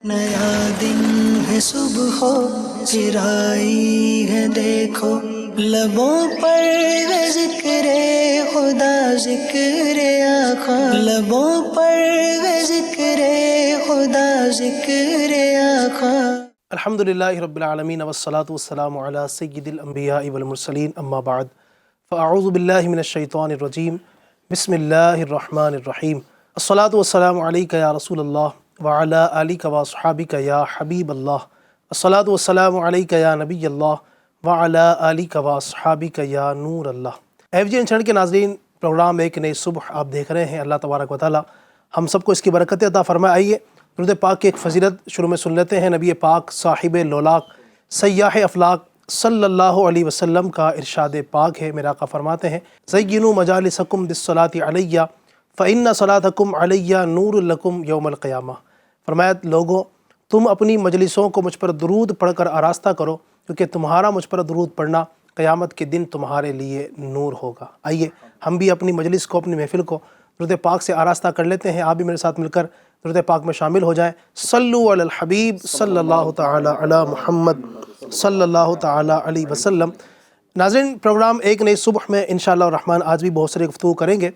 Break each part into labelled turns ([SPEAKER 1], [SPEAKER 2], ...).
[SPEAKER 1] نیا دن ہے صبح ہو پھر آئی ہے دیکھو لبوں پر ہے ذکر خدا ذکر آقا لبوں پر ہے ذکر خدا ذکر آقا
[SPEAKER 2] الحمدللہ رب العالمین والصلاة والسلام علی سید الانبیاء والمرسلین اما بعد فاعوذ باللہ من الشیطان الرجیم بسم اللہ الرحمن الرحیم الصلاة والسلام علیکہ یا رسول اللہ وعلی آلک واصحابک یا حبیب اللہ الصلاة والسلام علیکہ یا نبی اللہ وعلی آلک واصحابک یا نور اللہ۔ FGN چینل کے ناظرین، پروگرام ایک نئی صبح آپ دیکھ رہے ہیں۔ اللہ تبارک و تعالی ہم سب کو اس کی برکت عطا فرمائے۔ آئیے درود پاک کی ایک فضیلت شروع میں سن لیتے ہیں۔ نبی پاک صاحب لولاق سیاح افلاق صلی اللہ علیہ وسلم کا ارشاد پاک ہے۔ میرا آقا فرماتے ہیں زینوا مجالسکم بالصلاۃ علیہ فإن صلاتکم علیہ نور لکم یوم القیامہ۔ فرمایا لوگوں، تم اپنی مجلسوں کو مجھ پر درود پڑھ کر آراستہ کرو، کیونکہ تمہارا مجھ پر درود پڑھنا قیامت کے دن تمہارے لیے نور ہوگا۔ آئیے ہم بھی اپنی مجلس کو، اپنی محفل کو درود پاک سے آراستہ کر لیتے ہیں۔ آپ بھی میرے ساتھ مل کر درود پاک میں شامل ہو جائیں۔ صلو علی الحبیب صلی اللہ تعالی علی محمد صلی اللہ تعالی علیہ وسلم۔ ناظرین، پروگرام ایک نئی صبح میں انشاءاللہ الرحمن آج بھی بہت ساری گفتگو کریں گے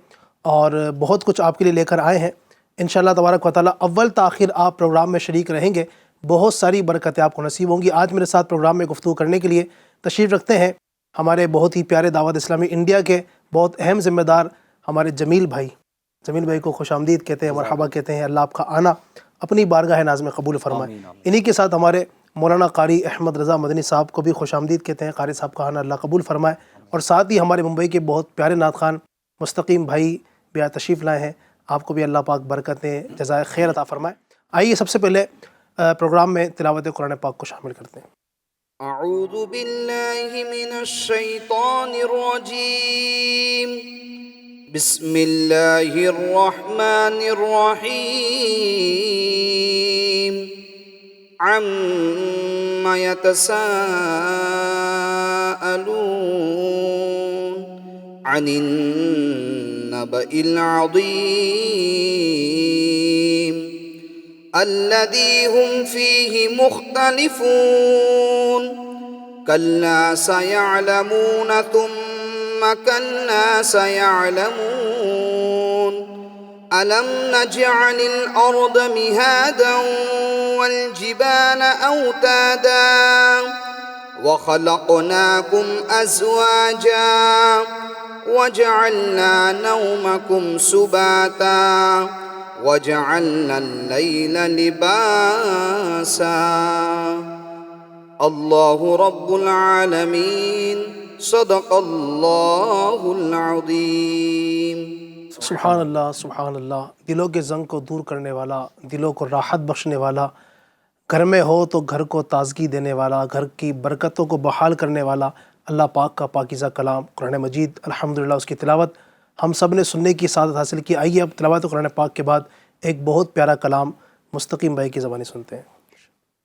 [SPEAKER 2] اور بہت کچھ آپ کے لیے لے کر آئے ہیں انشاءاللہ تبارک و تعالی۔ اول تاخیر آپ پروگرام میں شریک رہیں گے، بہت ساری برکتیں آپ کو نصیب ہوں گی۔ آج میرے ساتھ پروگرام میں گفتگو کرنے کے لیے تشریف رکھتے ہیں ہمارے بہت ہی پیارے دعوت اسلامی انڈیا کے بہت اہم ذمہ دار ہمارے جمیل بھائی۔ جمیل بھائی کو خوش آمدید کہتے ہیں، مرحبا کہتے ہیں۔ اللہ آپ کا آنا اپنی بارگاہ ناز میں قبول فرمائے۔ انہی کے ساتھ ہمارے مولانا قاری احمد رضا مدنی صاحب کو بھی خوش آمدید کہتے ہیں۔ قاری صاحب کا آنا اللہ قبول فرمائے۔ اور ساتھ ہی ہمارے ممبئی کے بہت پیارے نعت خوان مستقیم بھائی بھی آج تشریف لائے ہیں، آپ کو بھی اللہ پاک برکتیں جزائے خیر عطا فرمائے۔ آئیے سب سے پہلے پروگرام میں تلاوت قرآن پاک کو شامل کرتے ہیں۔
[SPEAKER 3] اعوذ باللہ من الشیطان الرجیم، بسم اللہ الرحمن الرحیم، عم یتساءلون عن النبأ العظیم الذی هم فیہ مختلفون کلا سیعلمون ثم کلا سیعلمون ألم نجعل الأرض مهادا والجبال أوتادا وخلقناكم أزواجا وجعلنا نومكم سباتا وجعلنا الليل لباسا اللہ رب العالمین صدق اللہ العظیم۔
[SPEAKER 2] سبحان اللہ، سبحان اللہ۔ دلوں کے زنگ کو دور کرنے والا، دلوں کو راحت بخشنے والا، گھر میں ہو تو گھر کو تازگی دینے والا، گھر کی برکتوں کو بحال کرنے والا اللہ پاک کا پاکیزہ کلام قرآن مجید، الحمدللہ اس کی تلاوت ہم سب نے سننے کی سعادت حاصل کی۔ آئیے اب تلاوت قرآن پاک کے بعد ایک بہت پیارا کلام مستقیم بھائی کی زبانی سنتے ہیں۔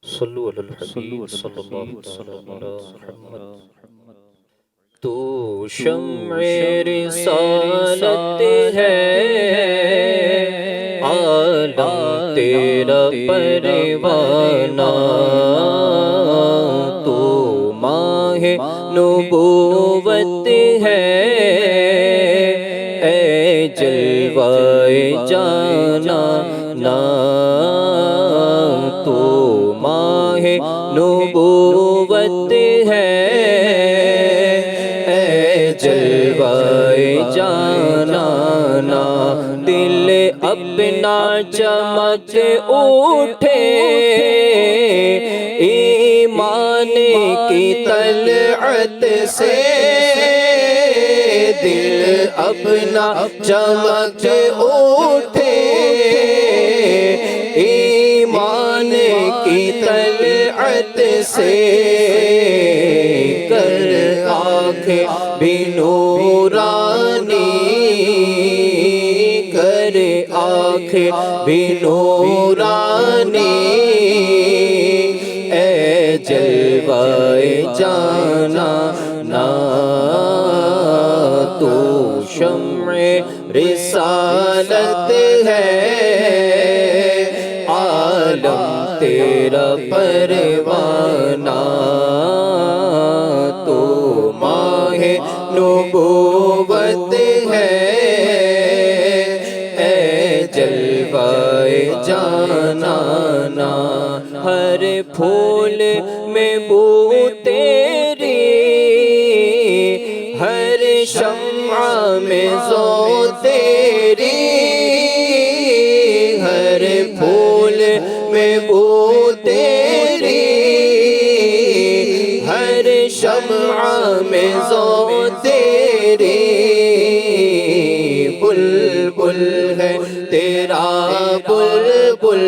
[SPEAKER 4] صلو علی الحبیب صلی اللہ علیہ محمد۔ تو شمع رسالت ہے، عالم تیرا پروانہ، تو ماہ نبوت ہے، اے جلوائے جانا نا، تو ماہ نبوت ہے، اے جلوائے جانا نا، دل اپنا چمک اٹھے ایمان کی طلعت سے، دل اپنا چمک اٹھے ایمان کی طلعت سے، کر آنکھیں بھی نورانی، کر آنکھیں بھی نورانی، اے جلوائے جانا نا، تو شمع رسالت ہے، عالم تیرا پروانہ، تو ماہ نبوت ہے، اے جلوائے جانانا، ہر پھول میں بو تیری، ہر شمع میں ذو تیری، ہر پھول میں بو تیری، ہر شمع میں ذو تیری، بلبل ہے تیرا بلبل،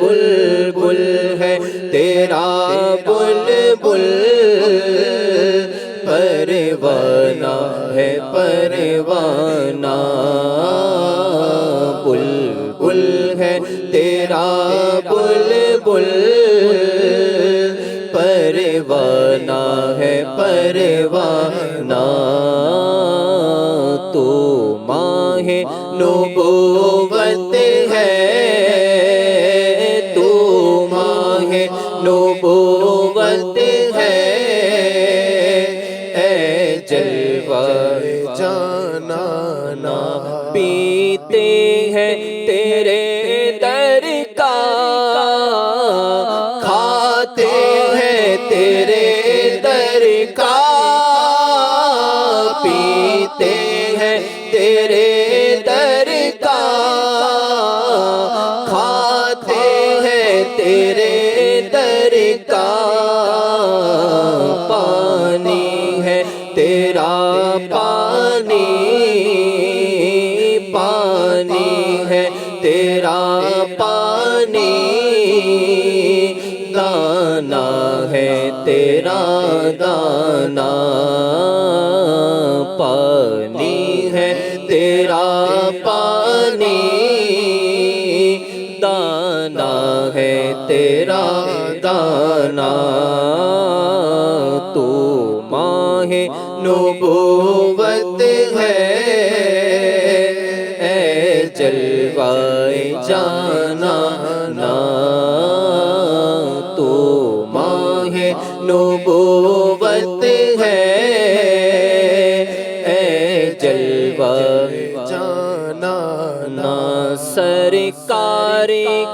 [SPEAKER 4] بلبل ہے تیرا بلبل، پروانہ ہے پروانہ، بلبل ہے تیرا بلبل، پروانہ ہے پروانہ، تو ماہ نبوت ہے، تو ماہ نبوت ہے، اے جلوائے جانانا، پیتے ہیں تیرے در کا، کھاتے ہیں تیرے در کا، پیتے ہیں تیرے در کا، کھاتے ہیں تیرے در کا، پانی ہے تیرا پانی، پانی ہے تیرا پانی، دانا ہے تیرا دانا، پانی ہے تیرا پانی، دانا ہے تیرا دانا، تو ماہ نبوت ہے، اے جلوائے جانانا، تو ماہ نبوت ہے، اے جلوائے جانانا، سرکار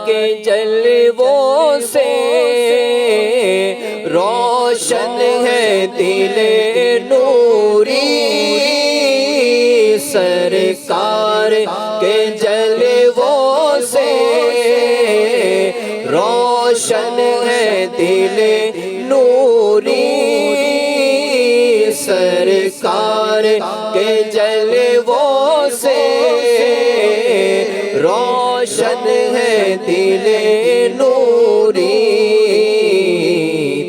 [SPEAKER 4] کے جلووں سے روشن ہے دل نوری، سرکار کے جلووں سے روشن ہے دل نوری، سرکار کے جلووں سے روشن ہے دل نوری،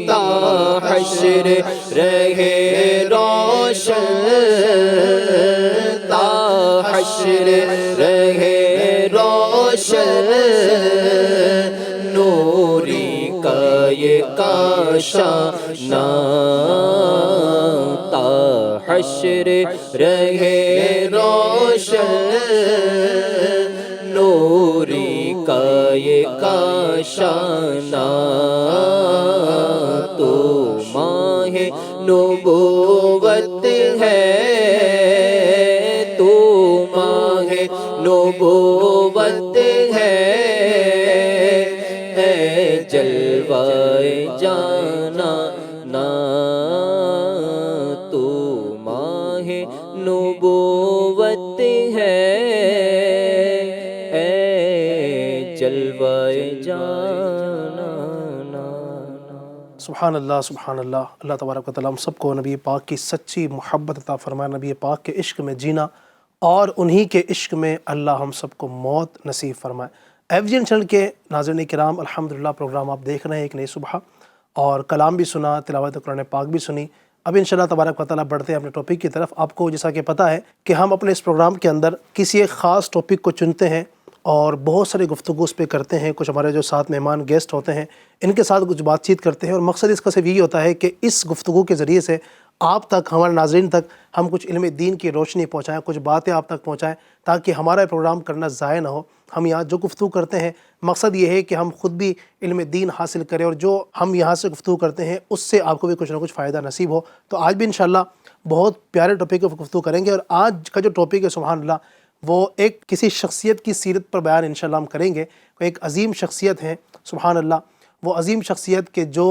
[SPEAKER 4] تا حشر رہے روشن، تا حشر رہے روشن، نوری کا یہ کاشانہ، تا حشر رہے روشن، نوری کا یہ کاشانہ، تو ماہ نبوت ہے، تو ماہ نبوت ہے، اے جلوائے جانانا، تو ماہ نبوت ہے، اے جلوائے جانانا۔
[SPEAKER 2] سبحان اللہ سبحان اللہ۔ اللہ تبارک و تعالیٰ ہم سب کو نبی پاک کی سچی محبت عطا فرمائے، نبی پاک کے عشق میں جینا اور انہی کے عشق میں اللہ ہم سب کو موت نصیب فرمائے۔ FGN چینل کے ناظرین کرام، الحمدللہ پروگرام آپ دیکھ رہے ہیں ایک نئی صبح، اور کلام بھی سنا، تلاوت قرآن پاک بھی سنی۔ اب انشاءاللہ تبارک و تعالیٰ بڑھتے ہیں اپنے ٹاپک کی طرف۔ آپ کو جیسا کہ پتہ ہے کہ ہم اپنے اس پروگرام کے اندر کسی ایک خاص ٹاپک کو چنتے ہیں اور بہت سارے گفتگو اس پہ کرتے ہیں. کچھ ہمارے جو ساتھ مہمان گیسٹ ہوتے ہیں ان کے ساتھ کچھ بات چیت کرتے ہیں، اور مقصد اس کا صرف یہی ہوتا ہے کہ اس گفتگو کے ذریعے سے آپ تک، ہمارے ناظرین تک ہم کچھ علم دین کی روشنی پہنچائیں، کچھ باتیں آپ تک پہنچائیں، تاکہ ہمارا پروگرام کرنا ضائع نہ ہو. ہم یہاں جو گفتگو کرتے ہیں مقصد یہ ہے کہ ہم خود بھی علم دین حاصل کریں، اور جو ہم یہاں سے گفتگو کرتے ہیں اس سے آپ کو بھی کچھ نہ کچھ فائدہ نصیب ہو. تو آج بھی انشاءاللہ بہت پیارے ٹاپک پر گفتگو کریں گے، اور آج کا جو ٹاپک ہے سبحان اللہ وہ ایک کسی شخصیت کی سیرت پر بیان انشاءاللہ ہم کریں گے. ایک عظیم شخصیت ہے سبحان اللہ، وہ عظیم شخصیت کے جو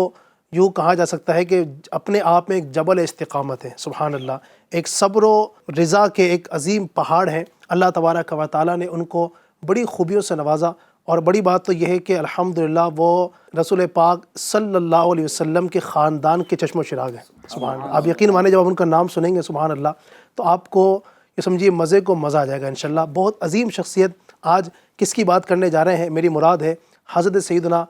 [SPEAKER 2] یوں کہا جا سکتا ہے کہ اپنے آپ میں ایک جبل استقامت ہے سبحان اللہ، ایک صبر و رضا کے ایک عظیم پہاڑ ہے. اللہ تبارک و تعالیٰ نے ان کو بڑی خوبیوں سے نوازا، اور بڑی بات تو یہ ہے کہ الحمدللہ وہ رسول پاک صلی اللہ علیہ وسلم کے خاندان کے چشم و چراغ ہیں سبحان اللہ. آپ یقین مانیں جب آپ ان کا نام سنیں گے سبحان اللہ تو آپ کو یہ سمجھیے مزے کو مزہ آ جائے گا انشاءاللہ. بہت عظیم شخصیت. آج کس کی بات کرنے جا رہے ہیں؟ میری مراد ہے حضرت سیدنا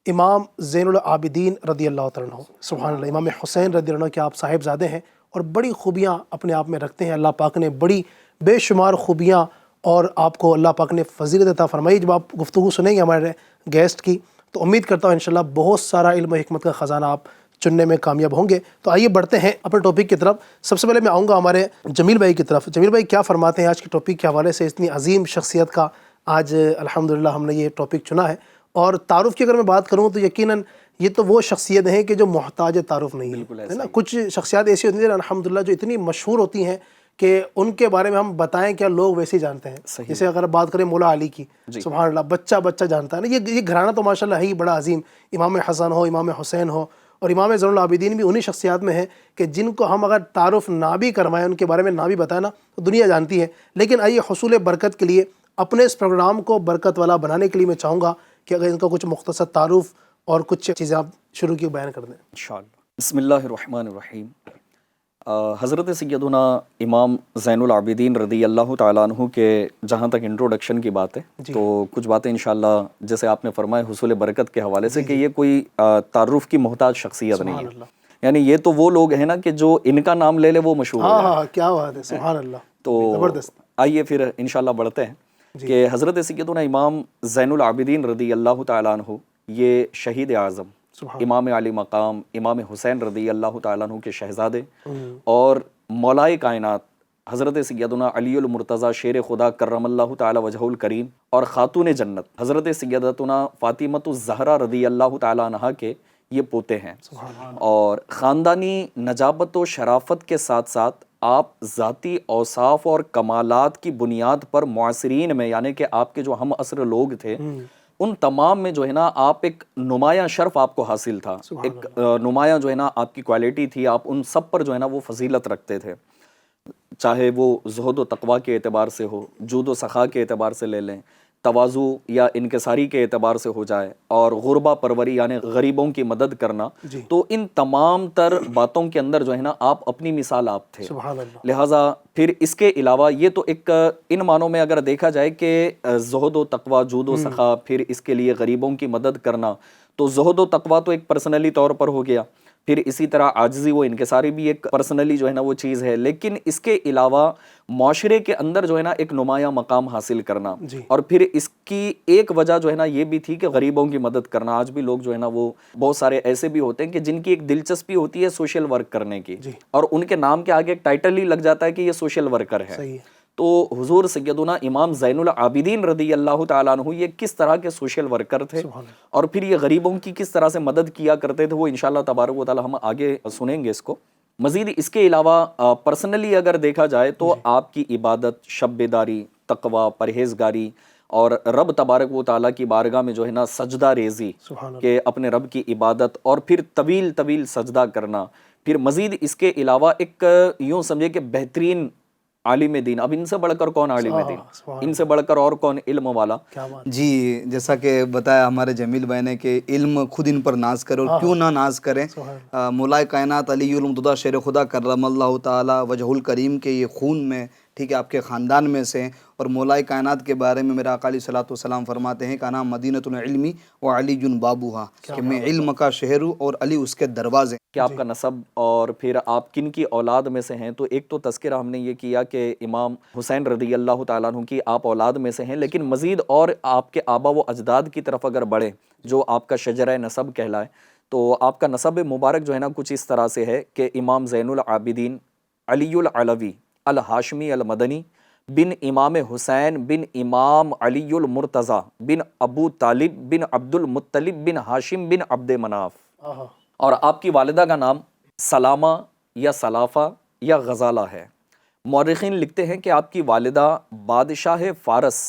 [SPEAKER 2] امام زین العابدین رضی اللہ تعالیٰ عنہ سبحان اللہ. امام حسین رضی اللہ عنہ کے آپ صاحبزادے ہیں، اور بڑی خوبیاں اپنے آپ میں رکھتے ہیں. اللہ پاک نے بڑی بے شمار خوبیاں اور آپ کو اللہ پاک نے فضیلت عطا فرمائی. جب آپ گفتگو سنیں گے ہمارے گیسٹ کی تو امید کرتا ہوں انشاءاللہ بہت سارا علم و حکمت کا خزانہ آپ چننے میں کامیاب ہوں گے. تو آئیے بڑھتے ہیں اپنے ٹاپک کی طرف. سب سے پہلے میں آؤں گا ہمارے جمیل بھائی کی طرف. جمیل بھائی کیا فرماتے ہیں آج کے ٹاپک کے حوالے سے؟ اتنی عظیم شخصیت کا آج الحمدللہ ہم نے یہ ٹاپک چنا ہے. اور تعارف کی اگر میں بات کروں تو یقیناً یہ تو وہ شخصیت ہیں کہ جو محتاج تعارف نہیں ہے نا. کچھ شخصیات ایسی ہوتی ہیں الحمدللہ جو اتنی مشہور ہوتی ہیں کہ ان کے بارے میں ہم بتائیں کیا لوگ ویسے ہی جانتے ہیں. جیسے اگر بات کریں مولا علی کی سبحان اللہ، بچہ جانتا ہے نا. یہ گھرانہ تو ماشاءاللہ ہے ہی بڑا عظیم. امام حسن ہو، امام حسین ہو، اور امام زین العابدین بھی انہی شخصیات میں ہیں کہ جن کو ہم اگر تعارف نہ بھی کروائیں، ان کے بارے میں نہ بھی بتائیں نا تو دنیا جانتی ہے. لیکن آئیے حصول برکت کے لیے، اپنے اس پروگرام کو برکت والا بنانے کے لیے میں چاہوں گا کہ اگر ان کا کچھ مختصر تعارف اور کچھ چیزیں آپ شروع کی بیان کر دیں
[SPEAKER 5] انشاءاللہ. بسم اللہ الرحمن الرحیم. حضرت سیدنا امام زین العابدین رضی اللہ تعالیٰ عنہ کے جہاں تک انٹروڈکشن کی بات ہے تو کچھ باتیں انشاءاللہ جیسے آپ نے فرمایا حصول برکت کے حوالے سے کہ یہ کوئی تعارف کی محتاج شخصیت نہیں ہے. یعنی یہ تو وہ لوگ ہیں نا کہ جو ان کا نام لے لے وہ مشہور ہو جائے.
[SPEAKER 2] کیا بات ہے سبحان اللہ.
[SPEAKER 5] تو
[SPEAKER 2] زبردست.
[SPEAKER 5] آئیے پھر انشاءاللہ بڑھتے ہیں کہ حضرت سیدنا امام زین العابدین رضی اللہ تعالیٰ عنہ یہ شہید اعظم امام علی مقام امام حسین رضی اللہ تعالیٰ عنہ کے شہزادے اور مولائے کائنات حضرت سیدنا علی المرتضیٰ شیر خدا کرم اللہ تعالیٰ وجہ الکریم اور خاتون جنت حضرت سیدتنا فاطمۃ الزہرا رضی اللہ تعالیٰ عنہ کے یہ پوتے ہیں. اور خاندانی نجابت و شرافت کے ساتھ ساتھ آپ ذاتی اوصاف اور کمالات کی بنیاد پر معاصرین میں یعنی کہ آپ کے جو ہم عصر لوگ تھے ان تمام میں جو ہے نا آپ ایک نمایاں شرف آپ کو حاصل تھا، ایک نمایاں جو ہے نا آپ کی کوالٹی تھی. آپ ان سب پر جو ہے نا وہ فضیلت رکھتے تھے، چاہے وہ زہد و تقوی کے اعتبار سے ہو، جود و سخا کے اعتبار سے لے لیں، تواضع یا انکساری کے اعتبار سے ہو جائے، اور غربہ پروری یعنی غریبوں کی مدد کرنا. تو ان تمام تر باتوں کے اندر جو ہے نا آپ اپنی مثال آپ تھے. لہٰذا پھر اس کے علاوہ یہ تو ایک ان معنوں میں اگر دیکھا جائے کہ زہد و تقوی، جود و سخا، پھر اس کے لیے غریبوں کی مدد کرنا، تو زہد و تقوی تو ایک پرسنلی طور پر ہو گیا. پھر اسی طرح عاجزی و انکساری بھی ایک پرسنلی جو ہے نا وہ چیز ہے. لیکن اس کے علاوہ معاشرے کے اندر جو ہے نا ایک نمایاں مقام حاصل کرنا، اور پھر اس کی ایک وجہ جو ہے نا یہ بھی تھی کہ غریبوں کی مدد کرنا. آج بھی لوگ جو ہے نا وہ بہت سارے ایسے بھی ہوتے ہیں کہ جن کی ایک دلچسپی ہوتی ہے سوشل ورک کرنے کی، اور ان کے نام کے آگے ایک ٹائٹل ہی لگ جاتا ہے کہ یہ سوشل ورکر ہے. تو حضور سیدنا امام زین العابدین رضی اللہ تعالیٰ عنہ یہ کس طرح کے سوشل ورکر تھے اور پھر یہ غریبوں کی کس طرح سے مدد کیا کرتے تھے وہ انشاءاللہ تبارک و تعالیٰ ہم آگے سنیں گے اس کو. مزید اس کے علاوہ پرسنلی اگر دیکھا جائے تو آپ کی عبادت، شب بیداری، تقوی، پرہیزگاری اور رب تبارک و تعالیٰ کی بارگاہ میں جو ہے نا سجدہ ریزی کہ اپنے رب کی عبادت اور پھر طویل سجدہ کرنا. پھر مزید اس کے علاوہ ایک یوں سمجھے کہ بہترین عالم دین. اب ان سے بڑھ کر کون عالم دین، ان سے بڑھ کر اور کون علم والا.
[SPEAKER 6] جی جیسا کہ بتایا ہمارے جمیل بھائی نے کہ علم خود ان پر ناز کرے اور کیوں نہ ناز کریں. مولائے کائنات علی المرتضیٰ شیر خدا کرم اللہ تعالی وجہ الکریم کے یہ خون میں ٹھیک ہے، آپ کے خاندان میں سے ہیں، اور مولائے کائنات کے بارے میں میرا آقا علیہ الصلوۃ والسلام فرماتے ہیں کہ نام مدینۃ العلمی و علی بابوہا، کہ میں علم کا شہر ہوں اور علی اس کے دروازے۔
[SPEAKER 5] کہ آپ کا نسب اور پھر آپ کن کی اولاد میں سے ہیں، تو ایک تو تذکرہ ہم نے یہ کیا کہ امام حسین رضی اللہ تعالیٰ عنہ کی آپ اولاد میں سے ہیں، لیکن مزید اور آپ کے آبا و اجداد کی طرف اگر بڑھیں، جو آپ کا شجرہ نسب کہلائے، تو آپ کا نسب مبارک جو ہے نا کچھ اس طرح سے ہے کہ امام زین العابدین علی العلوی الہاشمی المدنی بن امام حسین بن امام علی المرتضیٰ بن ابو طالب بن عبد المطلب بن ہاشم بن عبد مناف، اور آپ کی والدہ کا نام سلامہ یا سلافہ یا غزالہ ہے۔ مورخین لکھتے ہیں کہ آپ کی والدہ بادشاہ فارس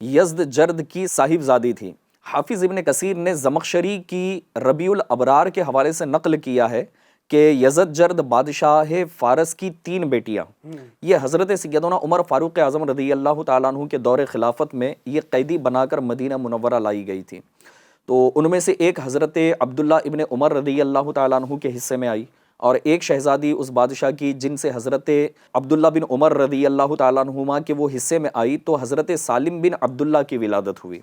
[SPEAKER 5] یزدجرد کی صاحب زادی تھی۔ حافظ ابن کثیر نے زمخشری کی ربیع الابرار کے حوالے سے نقل کیا ہے کہ یزدجرد بادشاہ فارس کی 3 بیٹیاں، یہ حضرت سیدنا عمر فاروق اعظم رضی اللہ تعالیٰ عنہ کے دور خلافت میں یہ قیدی بنا کر مدینہ منورہ لائی گئی تھی۔ تو ان میں سے ایک حضرت عبداللہ ابن عمر رضی اللہ تعالیٰ عنہ کے حصے میں آئی، اور ایک شہزادی اس بادشاہ کی جن سے حضرت عبداللہ بن عمر رضی اللہ تعالیٰ عنہما کے وہ حصے میں آئی، تو حضرت سالم بن عبداللہ کی ولادت ہوئی،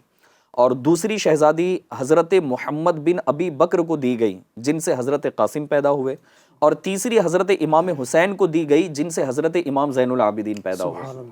[SPEAKER 5] اور دوسری شہزادی حضرت محمد بن ابی بکر کو دی گئی جن سے حضرت قاسم پیدا ہوئے، اور تیسری حضرت امام حسین کو دی گئی جن سے حضرت امام زین العابدین پیدا ہوئے۔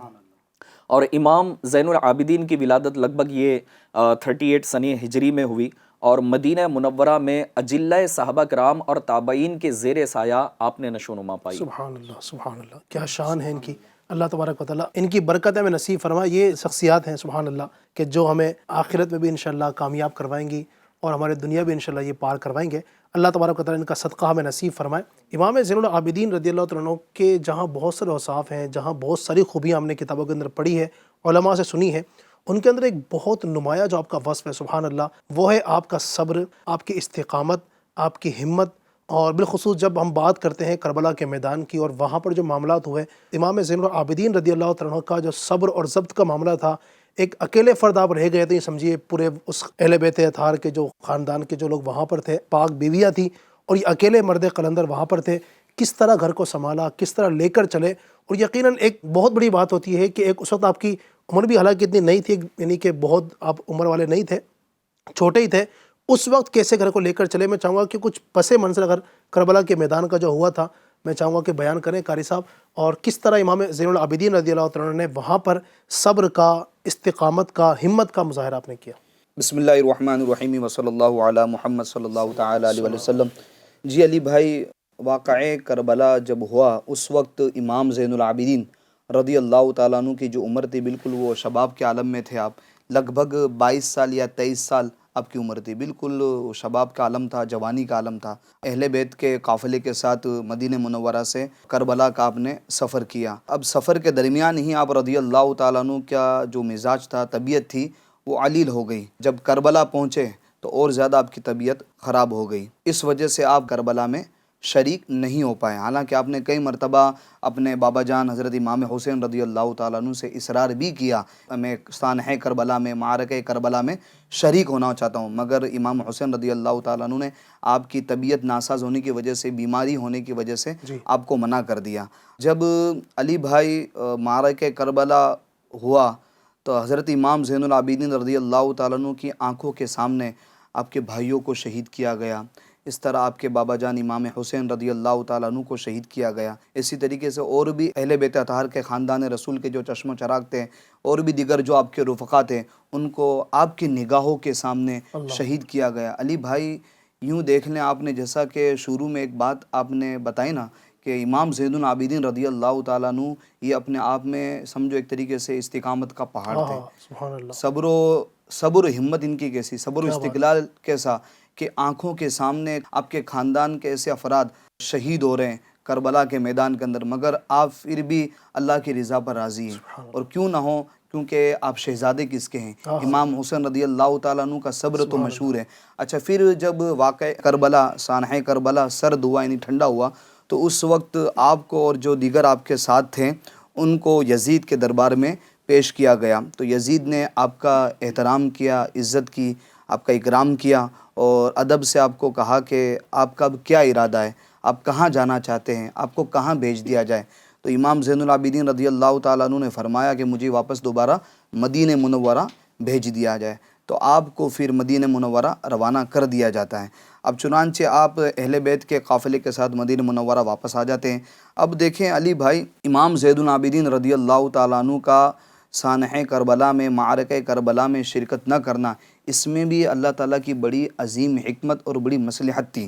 [SPEAKER 5] اور امام زین العابدین کی ولادت لگ بھگ یہ 38 سنہ ہجری میں ہوئی، اور مدینہ منورہ میں اجلہ صحابہ کرام اور تابعین کے زیر سایہ آپ نے نشو و نما پائی۔
[SPEAKER 2] سبحان اللہ، سبحان اللہ، کیا شان ہے ان کی، اللہ تبارک و تعالیٰ ان کی برکت میں نصیب فرمائے۔ یہ شخصیات ہیں سبحان اللہ کہ جو ہمیں آخرت میں بھی انشاءاللہ کامیاب کروائیں گی، اور ہمارے دنیا بھی انشاءاللہ یہ پار کروائیں گے۔ اللہ تبارک و تعالیٰ ان کا صدقہ ہمیں نصیب فرمائے۔ امام زین العابدین رضی اللہ تعالیٰ عنہ کے جہاں بہت سارے اوصاف ہیں، جہاں بہت ساری خوبیاں ہم نے کتابوں کے اندر پڑھی ہے، علماء سے سنی ہے، ان کے اندر ایک بہت نمایاں جو آپ کا وصف ہے سبحان اللہ، وہ ہے آپ کا صبر، آپ کی استقامت، آپ کی ہمت، اور بالخصوص جب ہم بات کرتے ہیں کربلا کے میدان کی اور وہاں پر جو معاملات ہوئے، امام زین العابدین رضی اللہ تعالیٰ عنہ کا جو صبر اور ضبط کا معاملہ تھا، ایک اکیلے فرد آپ رہ گئے تو یہ سمجھیے پورے اس اہل بیت اطہار کے جو خاندان کے جو لوگ وہاں پر تھے، پاک بیویاں تھیں، اور یہ اکیلے مرد قلندر وہاں پر تھے، کس طرح گھر کو سنبھالا، کس طرح لے کر چلے۔ اور یقیناً ایک بہت بڑی بات ہوتی ہے کہ ایک اس وقت آپ کی عمر بھی حالانکہ اتنی نہیں تھی، یعنی کہ بہت آپ عمر والے نہیں تھے، چھوٹے ہی تھے، اس وقت کیسے گھر کو لے کر چلے۔ میں چاہوں گا کہ کچھ پس منظر اگر کربلا کے میدان کا جو ہوا تھا میں چاہوں گا کہ بیان کریں قاری صاحب، اور کس طرح امام زین العابدین رضی اللہ تعالیٰ عنہ نے وہاں پر صبر کا، استقامت کا، ہمت کا مظاہرہ آپ نے کیا۔
[SPEAKER 6] بسم اللہ الرحمن الرحیم وصلی اللہ علی محمد صلی اللہ تعالی علیہ وسلم۔ جی علی بھائی، واقعہ کربلا جب ہوا اس وقت امام زین العابدین رضی اللہ تعالیٰ عنہ کی جو عمر تھی، بالکل وہ شباب کے عالم میں تھے آپ، لگ بھگ 22 سال یا 23 سال آپ کی عمر تھی، بالکل شباب کا عالم تھا، جوانی کا عالم تھا۔ اہل بیت کے قافلے کے ساتھ مدینہ منورہ سے کربلا کا آپ نے سفر کیا۔ اب سفر کے درمیان ہی آپ رضی اللہ تعالیٰ عنہ کا جو مزاج تھا، طبیعت تھی، وہ علیل ہو گئی۔ جب کربلا پہنچے تو اور زیادہ آپ کی طبیعت خراب ہو گئی، اس وجہ سے آپ کربلا میں شریک نہیں ہو پائے۔ حالانکہ آپ نے کئی مرتبہ اپنے بابا جان حضرت امام حسین رضی اللہ تعالیٰ عنہ سے اصرار بھی کیا، میں سانحہ کربلا میں، معرکہ کربلا میں شریک ہونا چاہتا ہوں، مگر امام حسین رضی اللہ تعالیٰ عنہ نے آپ کی طبیعت ناساز ہونے کی وجہ سے، بیماری ہونے کی وجہ سے آپ کو منع کر دیا۔ جب علی بھائی معرکہ کربلا ہوا تو حضرت امام زین العابدین رضی اللہ تعالیٰ عنہ کی آنکھوں کے سامنے آپ کے بھائیوں کو شہید کیا گیا، اس طرح آپ کے بابا جان امام حسین رضی اللہ تعالیٰ عنہ کو شہید کیا گیا۔ اسی طریقے سے اور بھی اہل بیت اطہار کے خاندان رسول کے جو چشم و چراغ تھے، اور بھی دیگر جو آپ کے رفقا تھے، ان کو آپ کی نگاہوں کے سامنے شہید کیا گیا۔ علی بھائی یوں دیکھ لیں، آپ نے جیسا کہ شروع میں ایک بات آپ نے بتائی نا کہ امام زین العابدین رضی اللہ تعالیٰ عنہ یہ اپنے آپ میں سمجھو ایک طریقے سے استقامت کا پہاڑ تھے۔
[SPEAKER 2] سبحان اللہ،
[SPEAKER 6] صبر و ہمت ان کی کیسی، صبر و استقلال کیسا کہ آنکھوں کے سامنے آپ کے خاندان کے ایسے افراد شہید ہو رہے ہیں کربلا کے میدان کے اندر، مگر آپ پھر بھی اللہ کی رضا پر راضی ہیں۔ اور کیوں نہ ہو، کیونکہ آپ شہزادے کس کے ہیں، امام حسین رضی اللہ تعالیٰ عنہ کا صبر تو مشہور ہے۔ اچھا، پھر جب واقع کربلا، سانحہ کربلا سرد ہوا، یعنی ٹھنڈا ہوا، تو اس وقت آپ کو اور جو دیگر آپ کے ساتھ تھے ان کو یزید کے دربار میں پیش کیا گیا۔ تو یزید نے آپ کا احترام کیا، عزت کی، آپ کا اکرام کیا، اور ادب سے آپ کو کہا کہ آپ کا اب کیا ارادہ ہے، آپ کہاں جانا چاہتے ہیں، آپ کو کہاں بھیج دیا جائے۔ تو امام زین العابدین رضی اللہ تعالیٰ عنہ نے فرمایا کہ مجھے واپس دوبارہ مدینہ منورہ بھیج دیا جائے، تو آپ کو پھر مدینہ منورہ روانہ کر دیا جاتا ہے۔ اب چنانچہ آپ اہل بیت کے قافلے کے ساتھ مدینہ منورہ واپس آ جاتے ہیں۔ اب دیکھیں علی بھائی، امام زین العابدین رضی اللہ تعالیٰ عنہ کا سانحہ کربلا میں، معرکہ کربلا میں شرکت نہ کرنا، اس میں بھی اللہ تعالیٰ کی بڑی عظیم حکمت اور بڑی مصلحت تھی،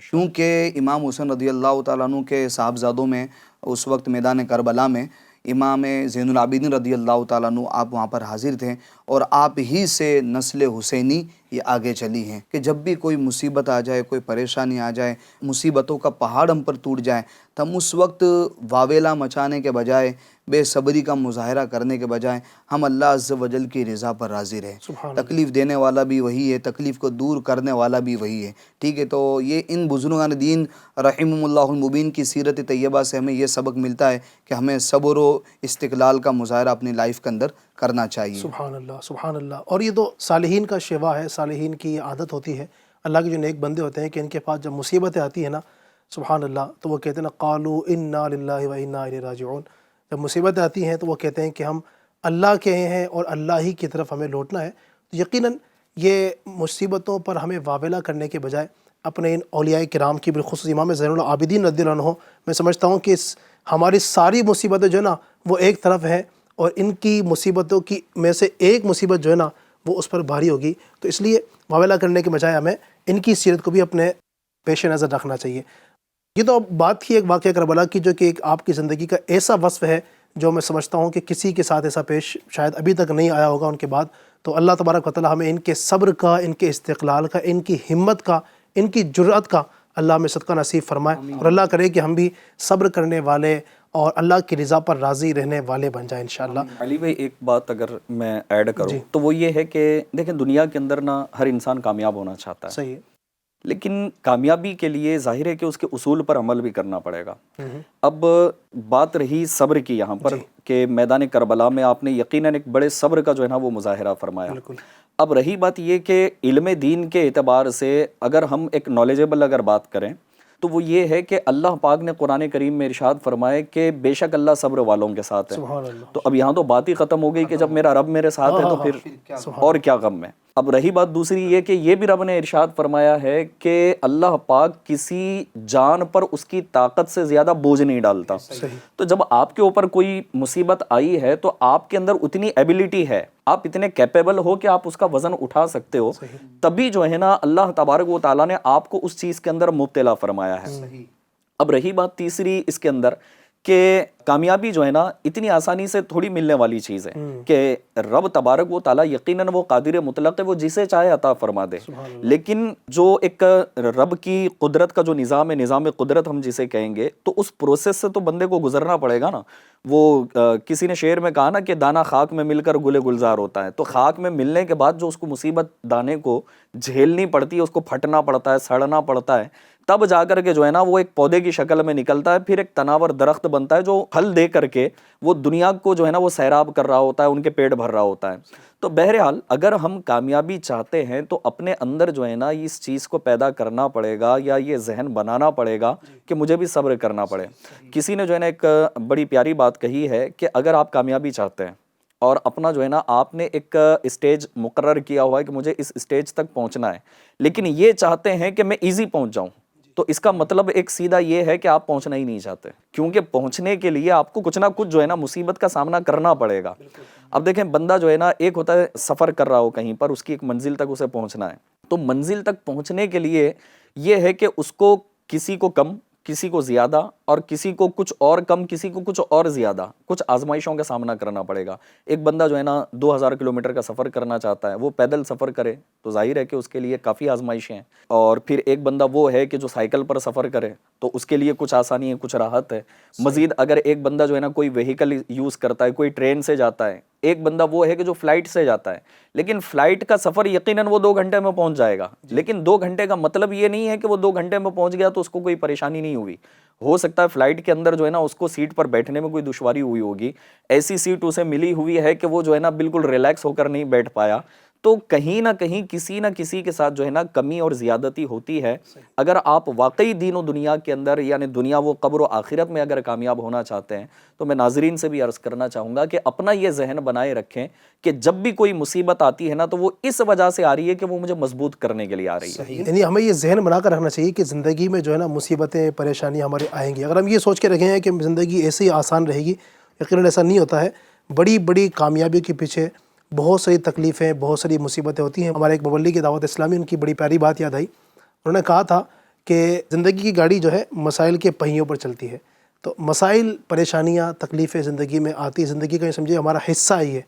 [SPEAKER 6] کیونکہ امام حسین رضی اللہ تعالیٰ عنہ کے صاحبزادوں میں اس وقت میدان کربلا میں امام زین العابدین رضی اللہ تعالیٰ عنہ آپ وہاں پر حاضر تھے، اور آپ ہی سے نسل حسینی یہ آگے چلی ہیں کہ جب بھی کوئی مصیبت آ جائے، کوئی پریشانی آ جائے، مصیبتوں کا پہاڑ ہم پر ٹوٹ جائے، تو ہم اس وقت واویلا مچانے کے بجائے، بے صبری کا مظاہرہ کرنے کے بجائے، ہم اللہ عز و جل کی رضا پر راضی رہیں۔ تکلیف دینے والا بھی وہی ہے، تکلیف کو دور کرنے والا بھی وہی ہے، ٹھیک ہے۔ تو یہ ان بزرگان دین رحمہم اللہ المبین کی سیرت طیبہ سے ہمیں یہ سبق ملتا ہے کہ ہمیں صبر و استقلال کا مظاہرہ اپنی لائف کے اندر کرنا چاہیے۔
[SPEAKER 2] سبحان اللہ، سبحان اللہ۔ اور یہ تو صالحین کا شیوا ہے، صالحین کی یہ عادت ہوتی ہے، اللہ کے جو نیک بندے ہوتے ہیں کہ ان کے پاس جب مصیبتیں آتی ہیں نا، سبحان اللہ، تو وہ کہتے ہیں نا قالوا انا للہ و انا الیہ راجعون۔ جب مصیبتیں آتی ہیں تو وہ کہتے ہیں کہ ہم اللہ کے ہیں اور اللہ ہی کی طرف ہمیں لوٹنا ہے۔ تو یقیناً یہ مصیبتوں پر ہمیں واویلا کرنے کے بجائے اپنے ان اولیاء کرام کی، بالخصوص امام زین العابدین رضی اللہ عنہ، میں سمجھتا ہوں کہ ہماری ساری مصیبتیں جو ہے نا وہ ایک طرف ہیں، اور ان کی مصیبتوں کی میں سے ایک مصیبت جو ہے نا وہ اس پر بھاری ہوگی، تو اس لیے واویلا کرنے کے بجائے ہمیں ان کی سیرت کو بھی اپنے پیش نظر رکھنا چاہیے۔ یہ تو اب بات تھی ایک واقعہ کربلا کی، جو کہ ایک آپ کی زندگی کا ایسا وصف ہے جو میں سمجھتا ہوں کہ کسی کے ساتھ ایسا پیش شاید ابھی تک نہیں آیا ہوگا ان کے بعد۔ تو اللہ تبارک و تعالی ہمیں ان کے صبر کا، ان کے استقلال کا، ان کی ہمت کا، ان کی جرأت کا اللہ ہمیں صدقہ نصیب فرمائے، اور اللہ کرے کہ ہم بھی صبر کرنے والے اور اللہ کی رضا پر راضی رہنے والے بن جائیں انشاءاللہ۔
[SPEAKER 5] علی بھائی ایک بات اگر میں ایڈ کروں تو وہ یہ ہے کہ دیکھیں دنیا کے اندر نا ہر انسان کامیاب ہونا چاہتا ہے،
[SPEAKER 2] صحیح ہے،
[SPEAKER 5] لیکن کامیابی کے لیے ظاہر ہے کہ اس کے اصول پر عمل بھی کرنا پڑے گا۔ اب بات رہی صبر کی یہاں پر کہ میدان کربلا میں آپ نے یقیناً ایک بڑے صبر کا جو ہے نا وہ مظاہرہ فرمایا۔ اب رہی بات یہ کہ علم دین کے اعتبار سے اگر ہم ایک نالجیبل اگر بات کریں تو وہ یہ ہے کہ اللہ پاک نے قرآن کریم میں ارشاد فرمائے کہ بے شک اللہ صبر والوں کے ساتھ ہے۔ تو اب یہاں تو بات ہی ختم ہو گئی کہ جب میرا رب میرے ساتھ ہے تو پھر اور کیا غم ہے۔ اب رہی بات دوسری یہ کہ یہ بھی رب نے ارشاد فرمایا ہے کہ اللہ پاک کسی جان پر اس کی طاقت سے زیادہ بوجھ نہیں ڈالتا۔ تو جب آپ کے اوپر کوئی مصیبت آئی ہے تو آپ کے اندر اتنی ایبیلٹی ہے، آپ اتنے کیپیبل ہو کہ آپ اس کا وزن اٹھا سکتے ہو، تبھی جو ہے نا اللہ تبارک و تعالیٰ نے آپ کو اس چیز کے اندر مبتلا فرمایا ہے۔ اب رہی بات تیسری اس کے اندر کہ کامیابی جو ہے نا اتنی آسانی سے تھوڑی ملنے والی چیز ہے کہ رب تبارک و تعالیٰ یقیناً وہ قادر مطلق ہے، وہ جسے چاہے عطا فرما دے، لیکن جو ایک رب کی قدرت کا جو نظام ہے، نظام قدرت ہم جسے کہیں گے، تو اس پروسیس سے تو بندے کو گزرنا پڑے گا نا۔ وہ کسی نے شعر میں کہا نا کہ دانہ خاک میں مل کر گل گلزار ہوتا ہے، تو خاک میں ملنے کے بعد جو اس کو مصیبت دانے کو جھیلنی پڑتی ہے، اس کو پھٹنا پڑتا ہے، سڑنا پڑتا ہے، تب جا کر کے جو ہے نا وہ ایک پودے کی شکل میں نکلتا ہے، پھر ایک تناور درخت بنتا ہے جو پھل دے کر کے وہ دنیا کو جو ہے نا وہ سیراب کر رہا ہوتا ہے، ان کے پیٹ بھر رہا ہوتا ہے۔ تو بہرحال اگر ہم کامیابی چاہتے ہیں تو اپنے اندر جو ہے نا اس چیز کو پیدا کرنا پڑے گا، یا یہ ذہن بنانا پڑے گا کہ مجھے بھی صبر کرنا پڑے۔ کسی نے جو ہے نا ایک بڑی پیاری بات کہی ہے کہ اگر آپ کامیابی چاہتے ہیں اور اپنا جو ہے نا آپ نے ایک اسٹیج مقرر کیا ہوا ہے کہ مجھے اس اسٹیج تک پہنچنا ہے، لیکن یہ چاہتے ہیں کہ میں ایزی پہنچ جاؤں، تو اس کا مطلب ایک سیدھا یہ ہے کہ آپ پہنچنا ہی نہیں چاہتے، کیونکہ پہنچنے کے لیے آپ کو کچھ نہ کچھ جو ہے نا مصیبت کا سامنا کرنا پڑے گا۔ اب دیکھیں بندہ جو ہے نا ایک ہوتا ہے سفر کر رہا ہو کہیں پر، اس کی ایک منزل تک اسے پہنچنا ہے، تو منزل تک پہنچنے کے لیے یہ ہے کہ اس کو کسی کو کم، کسی کو زیادہ، اور کسی کو کچھ اور کم، کسی کو کچھ اور زیادہ، کچھ آزمائشوں کا سامنا کرنا پڑے گا۔ ایک بندہ جو ہے نا 2000 کلومیٹر کا سفر کرنا چاہتا ہے، وہ پیدل سفر کرے تو ظاہر ہے کہ اس کے لیے کافی آزمائشیں ہیں، اور پھر ایک بندہ وہ ہے کہ جو سائیکل پر سفر کرے تو اس کے لیے کچھ آسانی ہے، کچھ راحت ہے۔ مزید اگر ایک بندہ جو ہے نا کوئی وہیکل یوز کرتا ہے، کوئی ٹرین سے جاتا ہے، ایک بندہ وہ ہے کہ جو فلائٹ سے جاتا ہے، لیکن فلائٹ کا سفر یقیناً وہ 2 گھنٹے میں پہنچ جائے گا، لیکن 2 گھنٹے کا مطلب یہ نہیں ہے کہ وہ 2 گھنٹے میں پہنچ گیا تو اس کو کوئی پریشانی نہیں ہوئی۔ ہو سکتا ہے فلائٹ کے اندر جو ہے نا اس کو سیٹ پر بیٹھنے میں کوئی دشواری ہوئی ہوگی، ایسی سیٹ اسے ملی ہوئی ہے کہ وہ جو ہے نا بالکل ریلیکس ہو کر نہیں بیٹھ پایا، تو کہیں نہ کہیں کسی نہ کسی کے ساتھ جو ہے نا کمی اور زیادتی ہوتی ہے. اگر آپ واقعی دین و دنیا کے اندر یعنی دنیا و قبر و آخرت میں اگر کامیاب ہونا چاہتے ہیں تو میں ناظرین سے بھی عرض کرنا چاہوں گا کہ اپنا یہ ذہن بنائے رکھیں کہ جب بھی کوئی مصیبت آتی ہے نا تو وہ اس وجہ سے آ رہی ہے کہ وہ مجھے مضبوط کرنے کے لیے آ رہی ہے.
[SPEAKER 2] یعنی ہمیں یہ ذہن بنا کر رکھنا چاہیے کہ زندگی میں جو ہے نا مصیبتیں پریشانیاں ہمارے آئیں گی. اگر ہم یہ سوچ کے رکھیں ہیں کہ زندگی ایسے ہی آسان رہے گی، یقیناً ایسا نہیں ہوتا ہے. بڑی بڑی کامیابی کے پیچھے بہت ساری تکلیفیں، بہت ساری مصیبتیں ہوتی ہیں. ہمارے ایک مبلغ کی دعوت اسلامی، ان کی بڑی پیاری بات یاد آئی. انہوں نے کہا تھا کہ زندگی کی گاڑی جو ہے مسائل کے پہیوں پر چلتی ہے. تو مسائل، پریشانیاں، تکلیفیں زندگی میں آتی، زندگی کا یہ سمجھے ہمارا حصہ ہی ہے،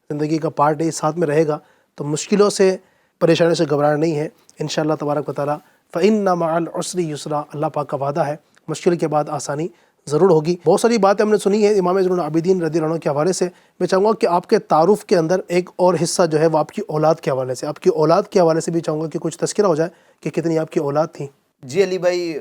[SPEAKER 2] زندگی کا پارٹ ہے، ساتھ میں رہے گا. تو مشکلوں سے، پریشانیوں سے گھبرانا نہیں ہے. انشاءاللہ تبارک و تعالیٰ فَإِنَّ مَعَ الْعُسْرِ يُسْرًا، اللہ پاک کا وعدہ ہے مشکل کے بعد آسانی ضرور ہوگی. بہت ساری باتیں ہم نے سنی ہے امام زین العابدین رضی اللہ عنہ کے حوالے سے. میں چاہوں گا کہ آپ کے تعارف کے اندر ایک اور حصہ جو ہے وہ آپ کی اولاد کے حوالے سے، آپ کی اولاد کے حوالے سے بھی چاہوں گا کہ کچھ تذکرہ ہو جائے کہ کتنی آپ کی اولاد تھیں.
[SPEAKER 6] جی علی بھائی،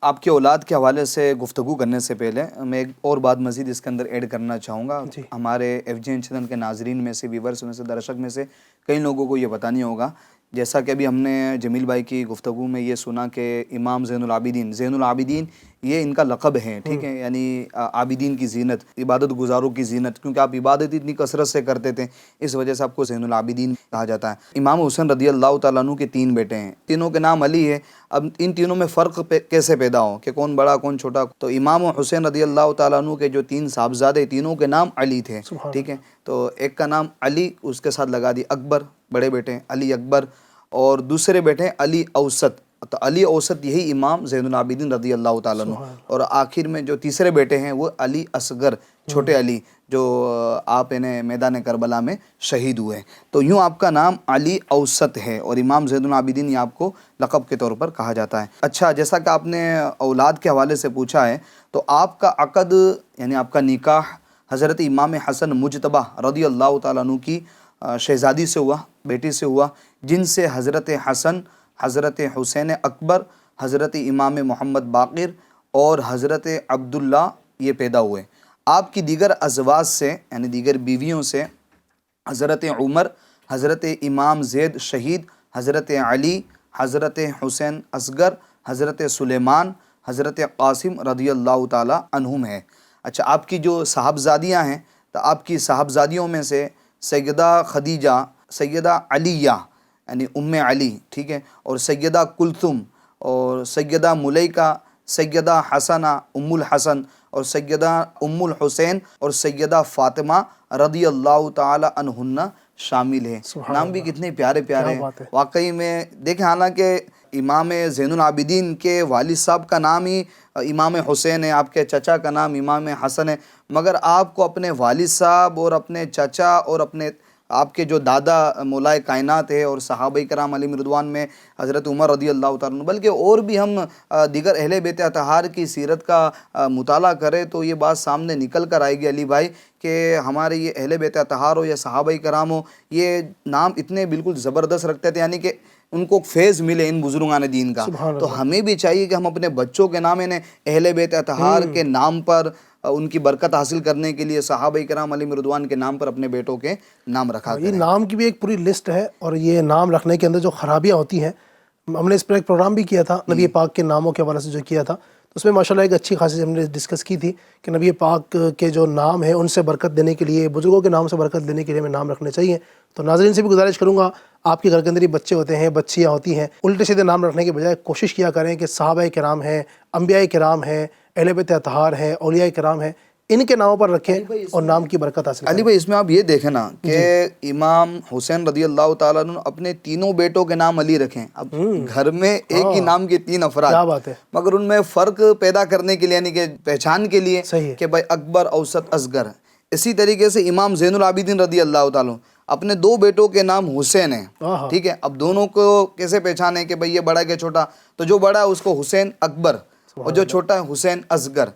[SPEAKER 6] آپ کے اولاد کے حوالے سے گفتگو کرنے سے پہلے میں ایک اور بات مزید اس کے اندر ایڈ کرنا چاہوں گا. ہمارے FGN چینل کے ناظرین میں سے، ویورز میں سے، درشک میں سے کئی لوگوں کو یہ پتہ نہیں ہوگا، جیسا کہ ابھی ہم نے جمیل بھائی کی گفتگو میں یہ سنا کہ امام زین العابدین یہ ان کا لقب ہے، ٹھیک ہے، یعنی عابدین کی زینت، عبادت گزاروں کی زینت، کیونکہ آپ عبادت اتنی کثرت سے کرتے تھے اس وجہ سے آپ کو زین العابدین کہا جاتا ہے. امام حسین رضی اللہ تعالیٰ عنہ کے 3 بیٹے ہیں، تینوں کے نام علی ہے. اب ان تینوں میں فرق کیسے پیدا ہو کہ کون بڑا کون چھوٹا؟ تو امام حسین رضی اللہ تعالیٰ عنہ کے جو 3 صاحبزادے، تینوں کے نام علی تھے، ٹھیک ہے. تو ایک کا نام علی، اس کے ساتھ لگا دی اکبر، بڑے بیٹے ہیں علی اکبر، اور دوسرے بیٹے ہیں علی اوسط. تو علی اوسط یہی امام زین العابدین رضی اللہ تعالیٰ عنہ. اور آخر میں جو تیسرے بیٹے ہیں وہ علی اصغر، چھوٹے علی، جو آپ انہیں میدان کربلا میں شہید ہوئے. تو یوں آپ کا نام علی اوسط ہے اور امام زین العابدین یہ آپ کو لقب کے طور پر کہا جاتا ہے. اچھا، جیسا کہ آپ نے اولاد کے حوالے سے پوچھا ہے، تو آپ کا عقد یعنی آپ کا نکاح حضرت امام حسن مجتبی رضی اللہ تعالیٰ عنہ کی شہزادی سے ہوا، بیٹی سے ہوا، جن سے حضرت حسن، حضرت حسین اکبر، حضرت امام محمد باقر اور حضرت عبداللہ یہ پیدا ہوئے. آپ کی دیگر ازواج سے یعنی دیگر بیویوں سے حضرت عمر، حضرت امام زید شہید، حضرت علی، حضرت حسین اصغر، حضرت سلیمان، حضرت قاسم رضی اللہ تعالی عنہم ہے. اچھا، آپ کی جو صاحبزادیاں ہیں تو آپ کی صاحبزادیوں میں سے سیدہ خدیجہ، سیدہ علیہ یعنی ام علی، ٹھیک ہے، اور سیدہ کلثوم، اور سیدہ ملیکہ، سیدہ حسنہ ام الحسن، اور سیدہ ام الحسین، اور سیدہ فاطمہ رضی اللہ تعالی عنہن شامل ہیں. نام بھی کتنے پیارے پیارے ہیں واقعی میں. دیکھیں، حالانکہ امام زین العابدین کے والد صاحب کا نام ہی امام حسین ہے، آپ کے چچا کا نام امام حسن ہے، مگر آپ کو اپنے والد صاحب اور اپنے چچا اور اپنے آپ کے جو دادا مولائے کائنات ہے اور صحابہ کرام علیہم رضوان میں حضرت عمر رضی اللہ تعالیٰ عنہ، بلکہ اور بھی ہم دیگر اہل بیت اطہار کی سیرت کا مطالعہ کریں تو یہ بات سامنے نکل کر آئے گی علی بھائی کہ ہمارے یہ اہل بیت اطہار ہو یا صحابہ کرام ہو، یہ نام اتنے بالکل زبردست رکھتے تھے، یعنی کہ ان کو فیض ملے ان بزرگان دین کا. تو ہمیں بھی چاہیے کہ ہم اپنے بچوں کے نام انہیں اہل بیت اطہار کے نام پر ان کی برکت حاصل کرنے کے لیے صحابہ کرام علیہم رضوان کے نام پر اپنے بیٹوں کے نام رکھا کریں.
[SPEAKER 2] یہ نام کی بھی ایک پوری لسٹ ہے، اور یہ نام رکھنے کے اندر جو خرابیاں ہوتی ہیں، ہم نے اس پر ایک پروگرام بھی کیا تھا نبی پاک کے ناموں کے حوالے سے جو کیا تھا، تو اس میں ماشاءاللہ ایک اچھی خاصی ہم نے ڈسکس کی تھی کہ نبی پاک کے جو نام ہیں ان سے برکت دینے کے لیے، بزرگوں کے نام سے برکت دینے کے لیے ہمیں نام رکھنے چاہیے. تو ناظرین سے بھی گزارش کروں گا، آپ کے گھر کے اندر ہی بچے ہوتے ہیں، بچیاں ہوتی ہیں، الٹے سیدھے نام رکھنے کے بجائے کوشش کیا کریں کہ صحابہ کرام ہیں، انبیاء کرام ہیں، اہل بیت اطہار ہیں، اولیاء کرام ہیں، ان کے ناموں پر رکھیں اور نام کی برکت حاصل کریں.
[SPEAKER 6] علی بھائی، اس میں آپ یہ دیکھیں نا کہ امام حسین رضی اللہ تعالیٰ عنہ اپنے تینوں بیٹوں کے نام علی رکھیں. اب گھر میں ایک ہی نام کے 3 افراد،
[SPEAKER 2] کیا بات ہے،
[SPEAKER 6] مگر ان میں فرق پیدا کرنے کے لیے یعنی کہ پہچان کے لیے
[SPEAKER 2] صحیح ہے
[SPEAKER 6] کہ بھائی اکبر، اوسط، اصغر. اسی طریقے سے امام زین العابدین رضی اللہ تعالیٰ اپنے 2 بیٹوں کے نام حسین ہیں، ٹھیک ہے. اب دونوں کو کیسے پہچانے کہ بھئی یہ بڑا ہے کہ چھوٹا؟ تو جو بڑا ہے اس کو حسین اکبر اور جو چھوٹا ہے حسین اصغر.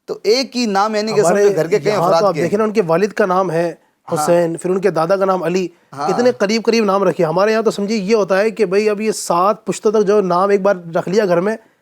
[SPEAKER 6] تو ایک ہی نام یعنی کہ سب گھر کے کئی افراد کے.
[SPEAKER 2] دیکھیں نا، ان کے والد کا نام ہے حسین، پھر ان کے دادا کا نام علی، اتنے قریب قریب نام رکھے. ہمارے یہاں تو سمجھیے یہ ہوتا ہے کہ بھئی اب یہ 7 پشتوں تک جو نام ایک بار رکھ لیا گھر میں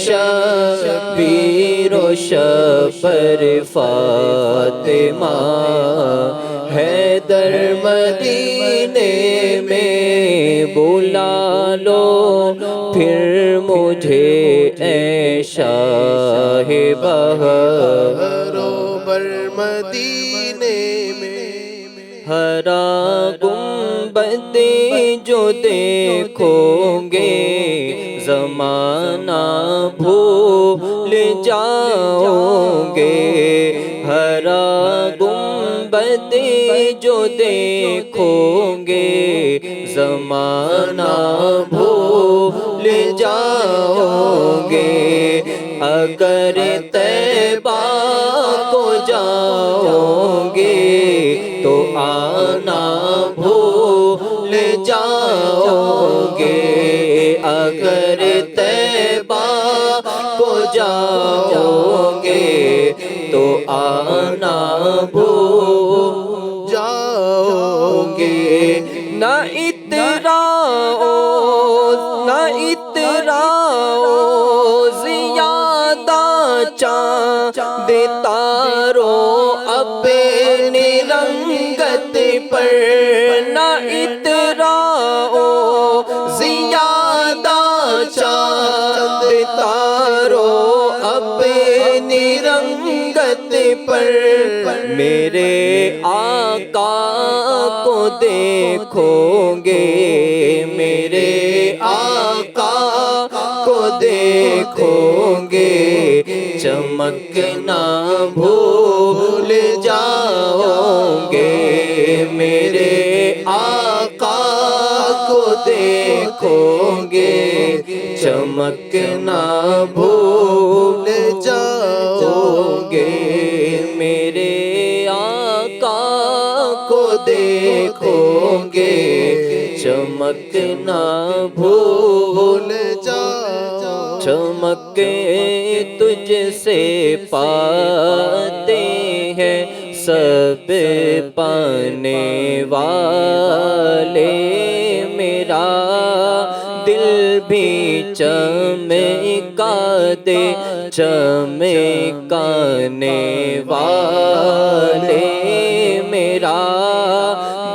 [SPEAKER 4] شبیر و شبر فاطمہ حیدر مدینے میں بلا لو پھر مجھے اے شاہ بہر
[SPEAKER 2] مدینے میں
[SPEAKER 4] ہرا گنبد جو دیکھو گے زمانہ بھول جاؤ گے ہرا گنبد جو دیکھو گے زمانہ بھول جاؤ گے اگر طیبہ کو جاؤ گے تو آنا بھول جاؤ گے اگر طیبہ کو جاؤ گے تو آنا بھول جاؤ گے نہ اتراؤ زیادہ چاند تاروں اپنی رنگت پر نہ اتراؤ زیادہ چاند تاروں اپنی رنگت پر میرے آقا کو دیکھو گے میرے آقا کو دیکھو گے چمکنا بھول جاؤ گے میرے آقا کو دیکھو گے چمکنا بھول جاؤ گے میرے آقا کو دیکھو گے چمکنا بھول جاؤ چمکے تجھ سے پاتے ہیں سب پانے والے میرا دل بھی چمکا دے چمکانے والے میرا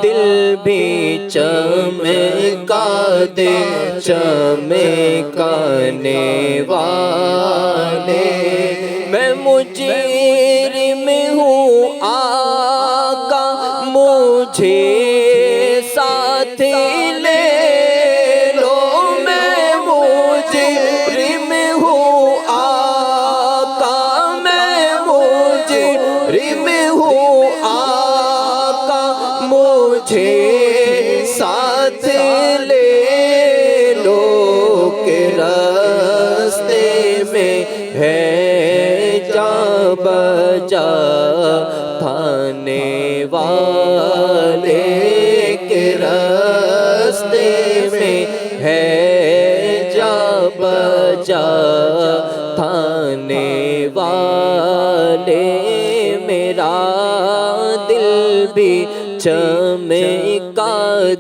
[SPEAKER 4] دل بھی چمکا دے چمکانے والے میں مجرم ہوں آقا مجھے ساتھ لے لو میں مجرم ہوں آقا میں مجرم ہوں آقا مجھے ساتھ لے لو کہ راستے میں ہے جا بجا تھانے والے کے راستے میں ہے جا بجا تھانے والے میرا دل بھی چمکا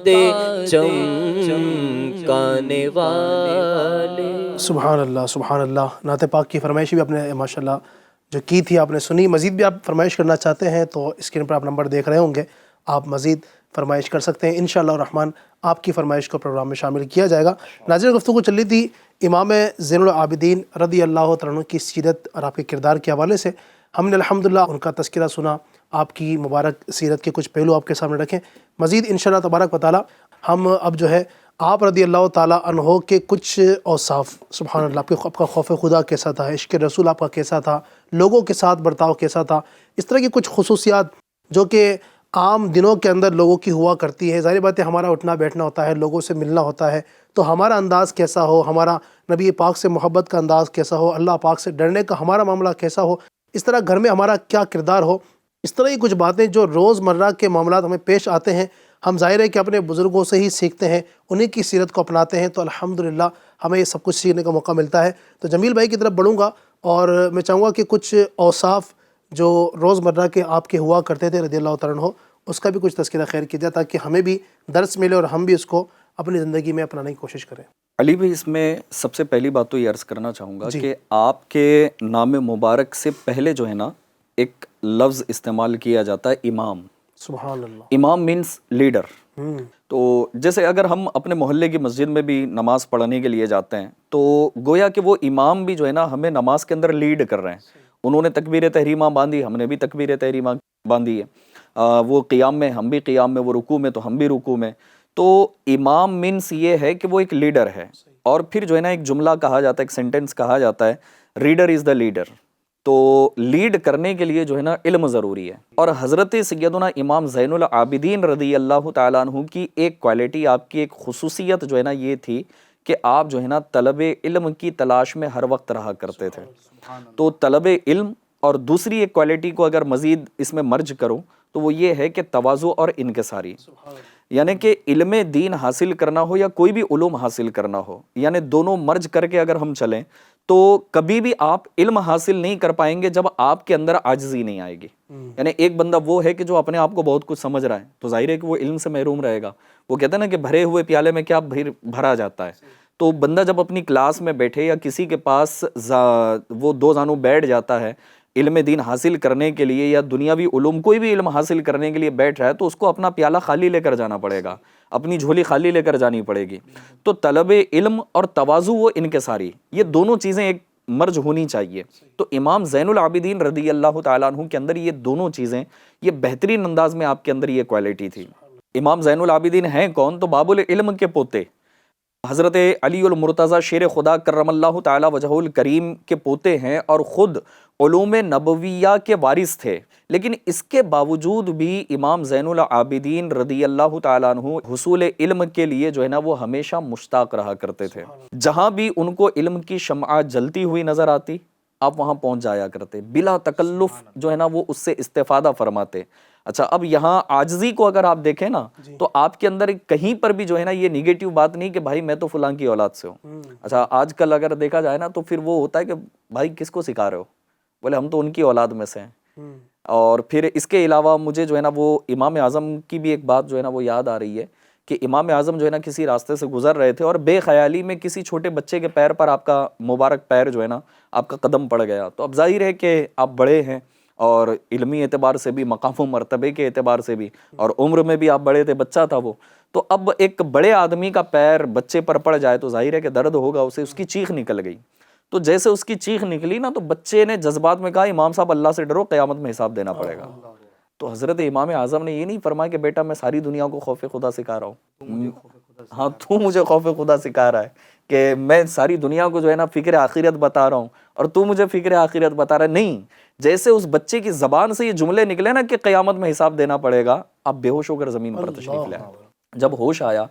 [SPEAKER 4] دے چمکانے والے
[SPEAKER 2] سبحان اللہ سبحان اللہ. نعت پاک کی فرمائش بھی آپ نے ماشاءاللہ جو کی تھی آپ نے سنی. مزید بھی آپ فرمائش کرنا چاہتے ہیں تو اسکرین پر آپ نمبر دیکھ رہے ہوں گے, آپ مزید فرمائش کر سکتے ہیں. انشاءاللہ الرحمن آپ کی فرمائش کو پروگرام میں شامل کیا جائے گا. ناظرین, گفتگو چل رہی تھی امام زین العابدین رضی اللہ تعالیٰ عنہ کی سیرت اور آپ کے کردار کے حوالے سے. ہم نے الحمدللہ ان کا تذکرہ سنا, آپ کی مبارک سیرت کے کچھ پہلو آپ کے سامنے رکھیں. مزید انشاءاللہ تبارک و تعالیٰ ہم اب جو ہے آپ رضی اللہ تعالیٰ عنہ کے کچھ اوصاف, سبحان اللہ, آپ کا خوف خدا کیسا تھا, عشق رسول آپ کا کیسا تھا, لوگوں کے ساتھ برتاؤ کیسا تھا, اس طرح کی کچھ خصوصیات جو کہ عام دنوں کے اندر لوگوں کی ہوا کرتی ہے. ظاہر بات ہے ہمارا اٹھنا بیٹھنا ہوتا ہے, لوگوں سے ملنا ہوتا ہے, تو ہمارا انداز کیسا ہو, ہمارا نبی پاک سے محبت کا انداز کیسا ہو, اللہ پاک سے ڈرنے کا ہمارا معاملہ کیسا ہو, اس طرح گھر میں ہمارا کیا کردار ہو, اس طرح کی کچھ باتیں جو روز مرہ کے معاملات ہمیں پیش آتے ہیں, ہم ظاہر ہے کہ اپنے بزرگوں سے ہی سیکھتے ہیں, انہی کی سیرت کو اپناتے ہیں, تو الحمدللہ ہمیں یہ سب کچھ سیکھنے کا موقع ملتا ہے. تو جمیل بھائی کی طرف بڑھوں گا اور میں چاہوں گا کہ کچھ اوصاف جو روز مرہ کے آپ کے ہوا کرتے تھے رضی اللہ تعالیٰ عنہ, اس کا بھی کچھ تذکرہ خیر کیا جائے تاکہ ہمیں بھی درس ملے اور ہم بھی اس کو اپنی زندگی میں اپنانے کی کوشش کریں.
[SPEAKER 5] علی بھائی، اس میں سب سے پہلی بات تو یہ عرض کرنا چاہوں گا کہ آپ کے نام مبارک سے پہلے جو ہے نا ایک لفظ استعمال کیا جاتا ہے امام.
[SPEAKER 2] سبحان اللہ.
[SPEAKER 5] امام مینس لیڈر. تو جیسے اگر ہم اپنے محلے کی مسجد میں بھی نماز پڑھنے کے لیے جاتے ہیں تو گویا کہ وہ امام بھی جو ہے نا ہمیں نماز کے اندر لیڈ کر رہے ہیں. انہوں نے تکبیر تحریمہ باندھی، ہم نے بھی تکبیر تحریمہ باندھی ہے. وہ قیام میں، ہم بھی قیام میں، وہ رکوع میں تو ہم بھی رکوع میں. تو امام مینس یہ ہے کہ وہ ایک لیڈر ہے. اور پھر جو ہے نا ایک جملہ کہا جاتا ہے، ایک سینٹنس کہا جاتا ہے، ریڈر از دا لیڈر. تو لیڈ کرنے کے لیے جو ہے نا علم ضروری ہے. اور حضرت سیدنا امام زین العابدین رضی اللہ تعالیٰ عنہ کی ایک کوالٹی، آپ کی ایک خصوصیت جو ہے نا یہ تھی کہ آپ جو ہے نا طلب علم کی تلاش میں ہر وقت رہا کرتے تھے. تو طلب علم اور دوسری ایک کوالٹی کو اگر مزید اس میں مرج کروں تو وہ یہ ہے کہ تواضع اور انکساری. یعنی کہ علم دین حاصل کرنا ہو یا کوئی بھی علوم حاصل کرنا ہو، یعنی دونوں مرج کر کے اگر ہم چلیں تو کبھی بھی آپ علم حاصل نہیں کر پائیں گے جب آپ کے اندر عاجزی نہیں آئے گی. یعنی ایک بندہ وہ ہے کہ جو اپنے آپ کو بہت کچھ سمجھ رہا ہے تو ظاہر ہے کہ وہ علم سے محروم رہے گا. وہ کہتے ہیں نا کہ بھرے ہوئے پیالے میں کیا بھرا جاتا ہے. تو بندہ جب اپنی کلاس میں بیٹھے یا کسی کے پاس وہ دو زانو بیٹھ جاتا ہے علم دین حاصل کرنے کے لیے یا دنیاوی علوم کوئی بھی علم حاصل کرنے کے لیے بیٹھ رہا ہے تو اس کو اپنا پیالہ خالی لے کر جانا پڑے گا، اپنی جھولی خالی لے کر جانی پڑے گی. تو طلب علم اور تواضع و انکساری، یہ دونوں چیزیں ایک مرج ہونی چاہیے. تو امام زین العابدین رضی اللہ تعالیٰ عنہ کے اندر یہ دونوں چیزیں، یہ بہترین انداز میں آپ کے اندر یہ کوالٹی تھی. امام زین العابدین ہیں کون؟ تو باب العلم کے پوتے، حضرت علی المرتضیٰ شیر خدا کرم اللہ تعالی وجہہ الکریم کے پوتے ہیں اور خود علوم نبویہ کے وارث تھے. لیکن اس کے باوجود بھی امام زین العابدین رضی اللہ تعالیٰ عنہ حصول علم کے لیے جو ہے نا وہ ہمیشہ مشتاق رہا کرتے تھے. جہاں بھی ان کو علم کی شمع جلتی ہوئی نظر آتی آپ وہاں پہنچ جایا کرتے، بلا تکلف جو ہے نا وہ اس سے استفادہ فرماتے. اچھا، اب یہاں عاجزی کو اگر آپ دیکھیں نا تو آپ کے اندر کہیں پر بھی جو ہے نا یہ نیگیٹو بات نہیں کہ بھائی میں تو فلاں کی اولاد سے ہوں. اچھا، آج کل اگر دیکھا جائے نا تو پھر وہ ہوتا ہے کہ بھائی کس کو سکھا رہے ہو؟ بولے ہم تو ان کی اولاد میں سے ہیں. اور پھر اس کے علاوہ مجھے جو ہے نا وہ امام اعظم کی بھی ایک بات جو ہے نا وہ یاد آ رہی ہے کہ امام اعظم جو ہے نا کسی راستے سے گزر رہے تھے اور بے خیالی میں کسی چھوٹے بچے کے پیر پر آپ کا مبارک پیر جو ہے نا آپ کا قدم پڑ گیا. تو اب ظاہر ہے کہ آپ بڑے ہیں اور علمی اعتبار سے بھی، مقام و مرتبے کے اعتبار سے بھی، اور عمر میں بھی آپ بڑے تھے، بچہ تھا وہ. تو اب ایک بڑے آدمی کا پیر بچے پر پڑ جائے تو ظاہر ہے کہ درد ہوگا اسے. اس کی چیخ نکل گئی. تو جیسے اس کی چیخ نکلی نا تو بچے نے جذبات میں کہا امام صاحب اللہ سے ڈرو، قیامت میں حساب دینا پڑے گا. تو حضرت امام اعظم نے یہ نہیں فرمایا کہ بیٹا میں ساری دنیا کو خوف خدا سکھا رہا ہوں، ہاں تو مجھے خوف خدا سکھا رہا ہے کہ میں ساری دنیا کو جو ہے نا فکر آخرت بتا رہا ہوں اور تو مجھے فکر آخرت بتا رہا ہے. نہیں، جیسے اس بچے کی زبان سے یہ جملے نکلے نا کہ قیامت میں حساب دینا پڑے گا، آپ بے ہوش ہو کر زمین پر تشریف لے آئے. جب ہوش آیا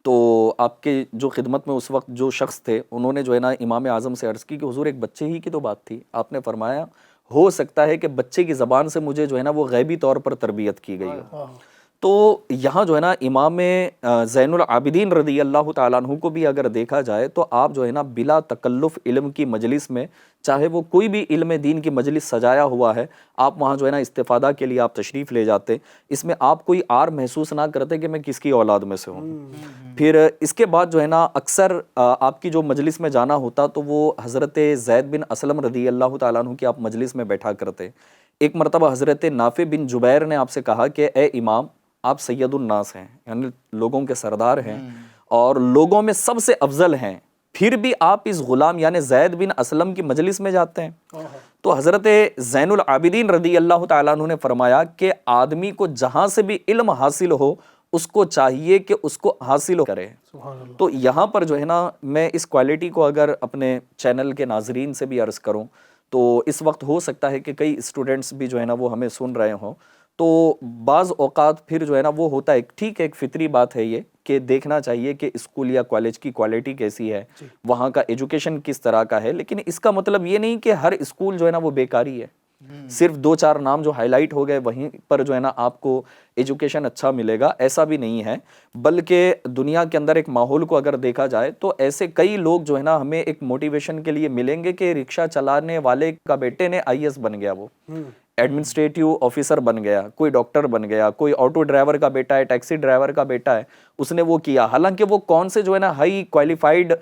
[SPEAKER 5] تو آپ کے جو خدمت میں اس وقت جو شخص تھے انہوں نے جو ہے نا امام اعظم سے عرض کی کہ حضور ایک بچے ہی کی تو بات تھی. آپ نے فرمایا ہو سکتا ہے کہ بچے کی زبان سے مجھے جو ہے نا وہ غیبی طور پر تربیت کی گئی ہو. تو یہاں جو ہے نا امام زین العابدین رضی اللہ تعالیٰ عنہ کو بھی اگر دیکھا جائے تو آپ جو ہے نا بلا تکلف علم کی مجلس میں، چاہے وہ کوئی بھی علم دین کی مجلس سجایا ہوا ہے، آپ وہاں جو ہے نا استفادہ کے لیے آپ تشریف لے جاتے. اس میں آپ کوئی آر محسوس نہ کرتے کہ میں کس کی اولاد میں سے ہوں. پھر اس کے بعد جو ہے نا اکثر آپ کی جو مجلس میں جانا ہوتا تو وہ حضرت زید بن اسلم رضی اللہ تعالیٰ عنہ کی آپ مجلس میں بیٹھا کرتے. ایک مرتبہ حضرت نافع بن جبیر نے آپ سے کہا کہ اے امام، آپ سید الناس ہیں، یعنی لوگوں کے سردار ہیں اور لوگوں میں سب سے افضل ہیں، پھر بھی آپ اس غلام یعنی زید بن اسلم کی مجلس میں جاتے ہیں. تو حضرت زین العابدین رضی اللہ تعالیٰ عنہ نے فرمایا کہ آدمی کو جہاں سے بھی علم حاصل ہو اس کو چاہیے کہ اس کو حاصل کرے. تو یہاں پر جو ہے نا میں اس کوالٹی کو اگر اپنے چینل کے ناظرین سے بھی عرض کروں تو اس وقت ہو سکتا ہے کہ کئی اسٹوڈنٹس بھی جو ہے نا وہ ہمیں سن رہے ہوں. تو بعض اوقات پھر جو ہے نا وہ ہوتا ہے، ٹھیک ہے، ایک فطری بات ہے یہ کہ دیکھنا چاہیے کہ اسکول یا کالج کی کوالٹی کیسی ہے، وہاں کا ایجوکیشن کس طرح کا ہے. لیکن اس کا مطلب یہ نہیں کہ ہر اسکول جو ہے نا وہ بیکاری ہے، صرف دو چار نام جو ہائی لائٹ ہو گئے وہیں پر جو ہے نا آپ کو ایجوکیشن اچھا ملے گا، ایسا بھی نہیں ہے. بلکہ دنیا کے اندر ایک ماحول کو اگر دیکھا جائے تو ایسے کئی لوگ جو ہے نا ہمیں ایک موٹیویشن کے لیے ملیں گے کہ رکشہ چلانے والے کا بیٹے نے IAS بن گیا، وہ ایڈمنسٹریٹو آفیسر بن گیا, کوئی ڈاکٹر بن گیا, کوئی آٹو ڈرائیور کا بیٹا ہے, ٹیکسی ڈرائیور کا بیٹا ہے, اس نے وہ کیا, حالانکہ وہ کون سے جو ہے نا ہائی کوالیفائڈ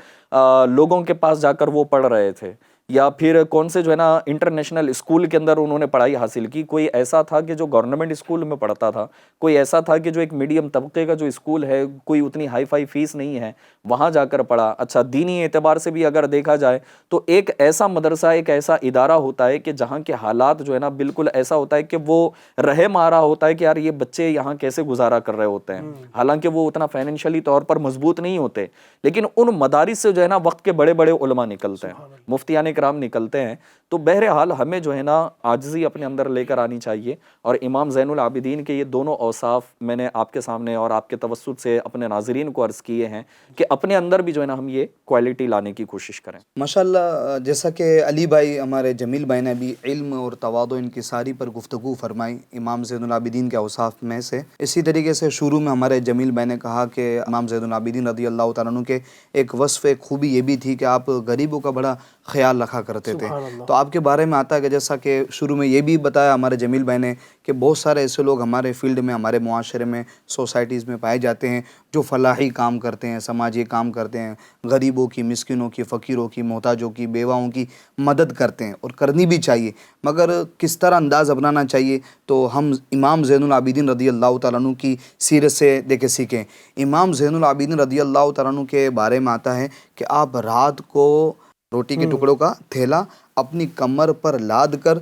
[SPEAKER 5] لوگوں کے پاس جا کر وہ پڑھ رہے تھے, یا پھر کون سے جو ہے نا انٹرنیشنل اسکول کے اندر انہوں نے پڑھائی حاصل کی. کوئی ایسا تھا کہ جو گورنمنٹ اسکول میں پڑھتا تھا, کوئی ایسا تھا کہ جو ایک میڈیم طبقے کا جو اسکول ہے, کوئی اتنی ہائی فائی فیس نہیں ہے, وہاں جا کر پڑھا. اچھا دینی اعتبار سے بھی اگر دیکھا جائے تو ایک ایسا مدرسہ, ایک ایسا ادارہ ہوتا ہے کہ جہاں کے حالات جو ہے نا بالکل ایسا ہوتا ہے کہ وہ رہے مارا ہوتا ہے کہ یار یہ بچے یہاں کیسے گزارا کر رہے ہوتے ہیں, حالانکہ وہ اتنا فائنینشلی طور پر مضبوط نہیں ہوتے, لیکن ان مدارس سے جو ہے نا وقت کے بڑے بڑے علماء نکلتے ہیں, مفتیان کرام نکلتے ہیں. تو بہرحال ہمیں جو ہے نا عاجزی اپنے اندر لے کر آنی چاہیے, اور امام زین العابدین کے یہ دونوں اوصاف میں نے آپ کے سامنے اور آپ کے توسط سے اپنے ناظرین کو عرض کیے ہیں کہ اپنے اندر بھی جو ہے نا ہم یہ کوالٹی لانے کی کوشش کریں.
[SPEAKER 6] ماشاءاللہ, جیسا کہ علی بھائی ہمارے جمیل بھائی نے بھی علم اور تواضع انکساری پر گفتگو فرمائی امام زین العابدین کے اوصاف میں سے, اسی طریقے سے شروع میں ہمارے جمیل بھائی نے کہا کہ امام زین العابدین رضی اللہ تعالیٰ عنہ کے ایک وصف, ایک خوبی یہ بھی تھی کہ آپ غریبوں کا بڑا خیال رکھا کرتے تھے. تو آپ کے بارے میں آتا ہے کہ جیسا کہ شروع میں یہ بھی بتایا ہمارے جمیل بھائی نے کہ بہت سارے ایسے لوگ ہمارے فیلڈ میں, ہمارے معاشرے میں, سوسائٹیز میں پائے جاتے ہیں جو فلاحی کام کرتے ہیں, سماجی کام کرتے ہیں, غریبوں کی, مسکینوں کی, فقیروں کی, محتاجوں کی, بیواؤں کی مدد کرتے ہیں, اور کرنی بھی چاہیے, مگر کس طرح انداز اپنانا چاہیے تو ہم امام زین العابدین رضی اللہ تعالیٰ عنہ کی سیرت سے دیکھے سیکھیں. امام زین العابدین رضی اللہ تعالیٰ عنہ کے بارے میں آتا ہے کہ آپ رات کو روٹی کے ٹکڑوں کا تھیلا اپنی کمر پر لاد کر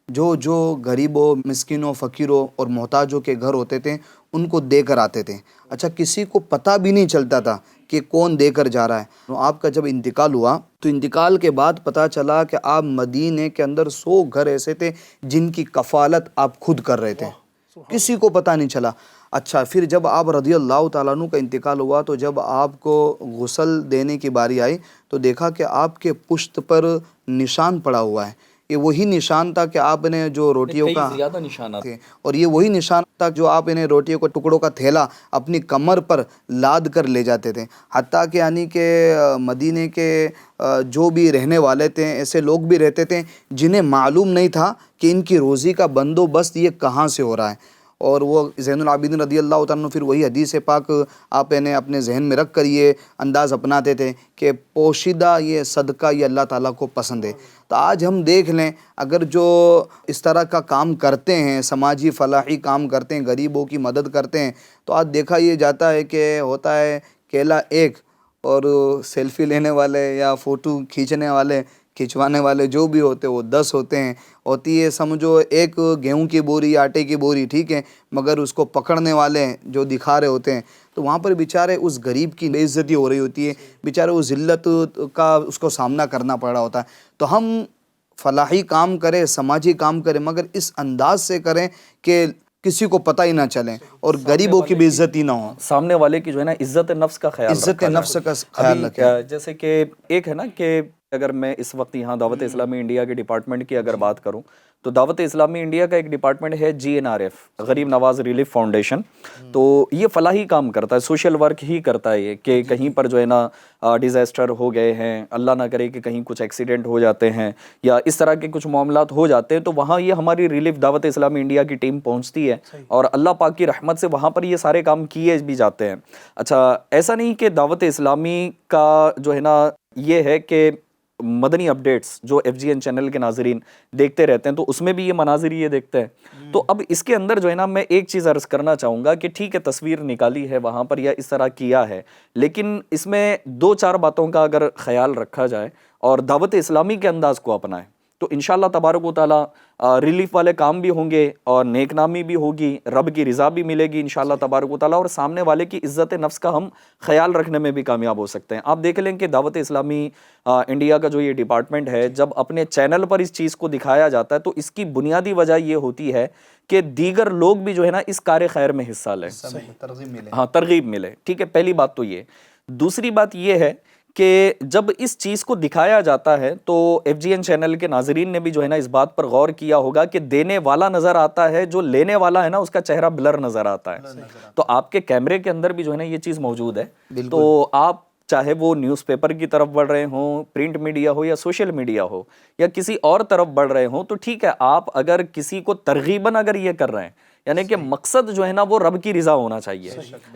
[SPEAKER 6] جو غریبوں, مسکینوں, فقیروں اور محتاجوں کے گھر ہوتے تھے ان کو دے کر آتے تھے. اچھا, کسی کو پتہ بھی نہیں چلتا تھا کہ کون دے کر جا رہا ہے. تو آپ کا جب انتقال ہوا تو انتقال کے بعد پتہ چلا کہ آپ مدینے کے اندر 100 گھر ایسے تھے جن کی کفالت آپ خود کر رہے تھے, کسی کو پتہ نہیں چلا. اچھا, پھر جب آپ رضی اللہ تعالیٰ عنہ کا انتقال ہوا تو جب آپ کو غسل دینے کی باری آئی تو دیکھا کہ آپ کے پشت پر نشان پڑا ہوا ہے. یہ وہی نشان تھا کہ آپ نے جو روٹیوں کا
[SPEAKER 5] زیادہ نشانات
[SPEAKER 6] تھے, اور یہ وہی نشان تھا جو آپ انہیں روٹیوں کو ٹکڑوں کا تھیلا اپنی کمر پر لاد کر لے جاتے تھے. حتیٰ کہ یعنی کہ مدینے کے جو بھی رہنے والے تھے ایسے لوگ بھی رہتے تھے جنہیں معلوم نہیں تھا کہ ان کی روزی کا بندوبست یہ کہاں سے ہو رہا ہے. اور وہ زین العابدین رضی اللہ تعالیٰ عنہ پھر وہی حدیث پاک آپ انہیں اپنے ذہن میں رکھ کر یہ انداز اپناتے تھے کہ پوشیدہ یہ صدقہ یہ اللہ تعالیٰ کو پسند ہے. تو آج ہم دیکھ لیں, اگر جو اس طرح کا کام کرتے ہیں, سماجی فلاحی کام کرتے ہیں, غریبوں کی مدد کرتے ہیں, تو آج دیکھا یہ جاتا ہے کہ ہوتا ہے کیلا ایک اور سیلفی لینے والے یا فوٹو کھینچوانے والے جو بھی ہوتے ہیں وہ 10 ہوتے ہیں. ہوتی ہے سمجھو ایک گیہوں کی بوری, آٹے کی بوری, ٹھیک ہے, مگر اس کو پکڑنے والے جو دکھا رہے ہوتے ہیں. تو وہاں پر بیچارے اس غریب کی بے عزتی ہو رہی ہوتی ہے, بیچارے اس ذلت کا اس کو سامنا کرنا پڑ رہا ہوتا ہے. تو ہم فلاحی کام کریں, سماجی کام کریں, مگر اس انداز سے کریں کہ کسی کو پتہ ہی نہ چلے اور غریبوں کی بھی عزت ہی نہ ہو,
[SPEAKER 5] سامنے والے کی جو ہے نا عزت نفس کا خیال
[SPEAKER 6] عزت نفس کا خیال رکھیں.
[SPEAKER 5] جیسے کہ ایک ہے نا کہ اگر میں اس وقت یہاں دعوت اسلامی انڈیا کے ڈپارٹمنٹ کی اگر بات کروں تو دعوت اسلامی انڈیا کا ایک ڈپارٹمنٹ ہے GNRF, غریب نواز ریلیف فاؤنڈیشن. تو یہ فلاحی کام کرتا ہے, سوشل ورک ہی کرتا ہے یہ, کہ کہیں پر جو ہے نا ڈیزاسٹر ہو گئے ہیں, اللہ نہ کرے کہ کہیں کچھ ایکسیڈنٹ ہو جاتے ہیں یا اس طرح کے کچھ معاملات ہو جاتے ہیں, تو وہاں یہ ہماری ریلیف دعوت اسلامی انڈیا کی ٹیم پہنچتی ہے اور اللہ پاک کی رحمت سے وہاں پر یہ سارے کام کیے بھی جاتے ہیں. اچھا, ایسا نہیں کہ دعوت اسلامی کا جو ہے نا یہ ہے کہ مدنی اپڈیٹس جو FGN چینل کے ناظرین دیکھتے رہتے ہیں تو اس میں بھی یہ مناظر یہ دیکھتے ہیں. تو اب اس کے اندر جو ہے نا میں ایک چیز عرض کرنا چاہوں گا کہ ٹھیک ہے تصویر نکالی ہے وہاں پر یا اس طرح کیا ہے, لیکن اس میں 2-4 باتوں کا اگر خیال رکھا جائے اور دعوت اسلامی کے انداز کو اپنائیں تو انشاءاللہ تبارک و تعالی ریلیف والے کام بھی ہوں گے اور نیک نامی بھی ہوگی, رب کی رضا بھی ملے گی انشاءاللہ تبارک و تعالی, اور سامنے والے کی عزت نفس کا ہم خیال رکھنے میں بھی کامیاب ہو سکتے ہیں. آپ دیکھ لیں کہ دعوت اسلامی انڈیا کا جو یہ ڈپارٹمنٹ ہے, جب اپنے چینل پر اس چیز کو دکھایا جاتا ہے تو اس کی بنیادی وجہ یہ ہوتی ہے کہ دیگر لوگ بھی جو ہے نا اس کار خیر میں حصہ لیں, ترغیب ملے. ٹھیک ہے, پہلی بات تو یہ. دوسری بات یہ ہے کہ جب اس چیز کو دکھایا جاتا ہے تو FGN چینل کے ناظرین نے بھی جو ہے نا اس بات پر غور کیا ہوگا کہ دینے والا نظر آتا ہے, جو لینے والا ہے نا اس کا چہرہ بلر نظر آتا ہے. تو آپ کے کیمرے کے اندر بھی جو ہے نا یہ چیز موجود ہے, تو آپ چاہے وہ نیوز پیپر کی طرف بڑھ رہے ہوں، پرنٹ میڈیا ہو یا سوشل میڈیا ہو یا کسی اور طرف بڑھ رہے ہوں، تو ٹھیک ہے، آپ اگر کسی کو ترغیباً اگر یہ کر رہے ہیں، یعنی کہ مقصد جو ہے نا وہ رب کی رضا ہونا چاہیے،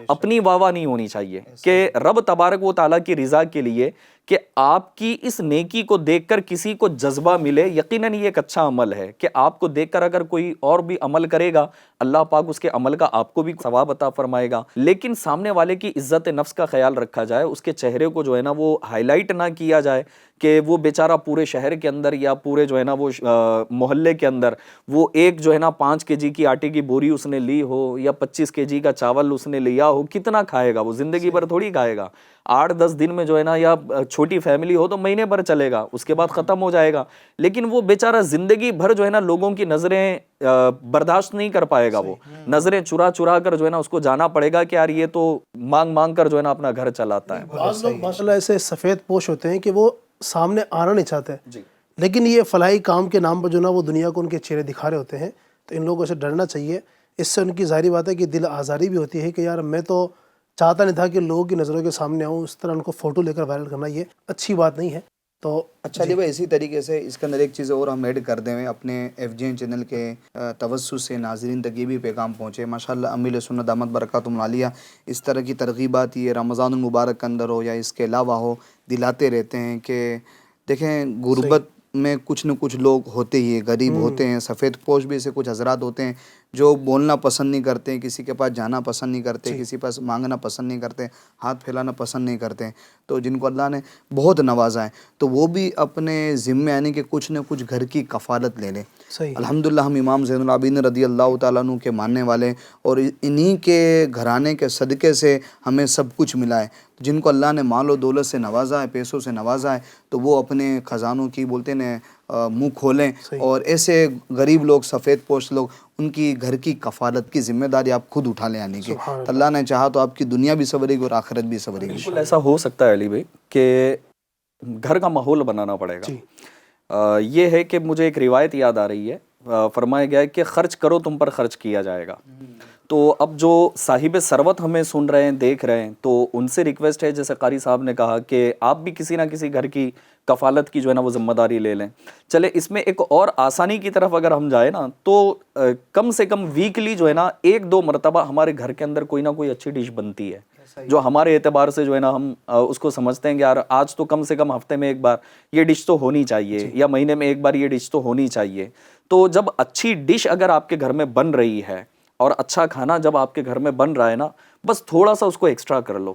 [SPEAKER 5] اپنی واہ واہ نہیں ہونی چاہیے، کہ رب تبارک و تعالیٰ کی رضا کے لیے کہ آپ کی اس نیکی کو دیکھ کر کسی کو جذبہ ملے، یقیناً یہ ایک اچھا عمل ہے کہ آپ کو دیکھ کر اگر کوئی اور بھی عمل کرے گا، اللہ پاک اس کے عمل کا آپ کو بھی ثواب عطا فرمائے گا، لیکن سامنے والے کی عزت نفس کا خیال رکھا جائے، اس کے چہرے کو جو ہے نا وہ ہائی لائٹ نہ کیا جائے کہ وہ بیچارہ پورے شہر کے اندر یا پورے جو ہے نا وہ محلے کے اندر وہ ایک جو ہے نا 5 kg کی آٹے کی بوری اس نے لی ہو یا 25 kg کا چاول اس نے لیا ہو، کتنا کھائے گا وہ؟ زندگی بھر تھوڑی کھائے گا، 8-10 دن میں جو ہے نا، یا چھوٹی فیملی ہو تو مہینے بھر چلے گا، اس کے بعد ختم ہو جائے گا، لیکن وہ بیچارہ زندگی بھر جو ہے نا لوگوں کی نظریں برداشت نہیں کر پائے گا، وہ نظریں چرا چرا کر جو ہے نا اس کو جانا پڑے گا کہ یار یہ تو مانگ مانگ کر جو ہے نا اپنا گھر چلاتا ہے۔
[SPEAKER 2] بعض لوگ ماشاءاللہ ایسے سفید پوش ہوتے ہیں کہ وہ سامنے آنا نہیں چاہتے، لیکن یہ فلاحی کام کے نام پر جو نا وہ دنیا کو ان کے چہرے دکھا رہے ہوتے ہیں، تو ان لوگوں سے ڈرنا چاہیے۔ اس سے ان کی ظاہری بات ہے کہ دل آزاری بھی ہوتی ہے کہ یار میں تو چاہتا نہیں تھا کہ لوگوں کی نظروں کے سامنے آؤں، اس طرح ان کو فوٹو لے کر وائرل کرنا یہ اچھی بات نہیں ہے۔ تو
[SPEAKER 6] اچھا علی بھائی، اسی طریقے سے اس کے اندر ایک چیز اور ہم ایڈ کر دیں ہوئے اپنے FGN چینل کے توسط سے ناظرین تک یہ بھی پیغام پہنچے، ماشاءاللہ امیر سنت دامت برکاتہم العالیہ اس طرح کی ترغیبات یہ رمضان المبارک کے اندر ہو یا اس کے علاوہ ہو دلاتے رہتے ہیں کہ دیکھیں غربت میں کچھ نہ کچھ لوگ ہوتے ہی ہیں، غریب ہوتے ہیں، سفید پوش بھی سے کچھ حضرات ہوتے ہیں جو بولنا پسند نہیں کرتے، کسی کے پاس جانا پسند نہیں کرتے، کسی پاس مانگنا پسند نہیں کرتے، ہاتھ پھیلانا پسند نہیں کرتے، تو جن کو اللہ نے بہت نوازا ہے تو وہ بھی اپنے ذمے یعنی کہ کچھ نہ کچھ گھر کی کفالت لے لیں۔ الحمدللہ ہم امام زین العابدین رضی اللہ تعالیٰ عنہ کے ماننے والے اور انہی کے گھرانے کے صدقے سے ہمیں سب کچھ ملا ہے۔ جن کو اللہ نے مال و دولت سے نوازا ہے، پیسوں سے نوازا ہے، تو وہ اپنے خزانوں کی بولتے ہیں منہ کھولیں، اور ایسے غریب لوگ، سفید پوش لوگ، ان کی گھر کی کفالت کی ذمہ داری آپ خود اٹھا لیں، یعنی کہ اللہ نے چاہا تو آپ کی دنیا بھی سنورے گی اور آخرت بھی سنورے گی۔
[SPEAKER 5] بالکل ایسا ہو سکتا ہے علی بھائی کہ گھر کا ماحول بنانا پڑے گا۔ یہ ہے کہ مجھے ایک روایت یاد آ رہی ہے، فرمایا گیا ہے کہ خرچ کرو تم پر خرچ کیا جائے گا۔ تو اب جو صاحب ثروت ہمیں سن رہے ہیں، دیکھ رہے ہیں، تو ان سے ریکویسٹ ہے، جیسے قاری صاحب نے کہا کہ آپ بھی کسی نہ کسی گھر کی کفالت کی جو ہے نا وہ ذمہ داری لے لیں۔ چلے اس میں ایک اور آسانی کی طرف اگر ہم جائیں نا، تو کم سے کم ویکلی جو ہے نا 1-2 مرتبہ ہمارے گھر کے اندر کوئی نہ کوئی اچھی ڈش بنتی ہے، جو ہمارے اعتبار سے جو ہے نا ہم اس کو سمجھتے ہیں کہ یار آج تو کم سے کم ہفتے میں ایک بار یہ ڈش تو ہونی چاہیے، یا مہینے میں ایک بار یہ ڈش تو ہونی چاہیے۔ تو جب اچھی ڈش اگر آپ کے گھر میں بن رہی ہے اور اچھا کھانا جب آپ کے گھر میں بن رہا ہے نا، بس تھوڑا سا اس کو ایکسٹرا کر لو،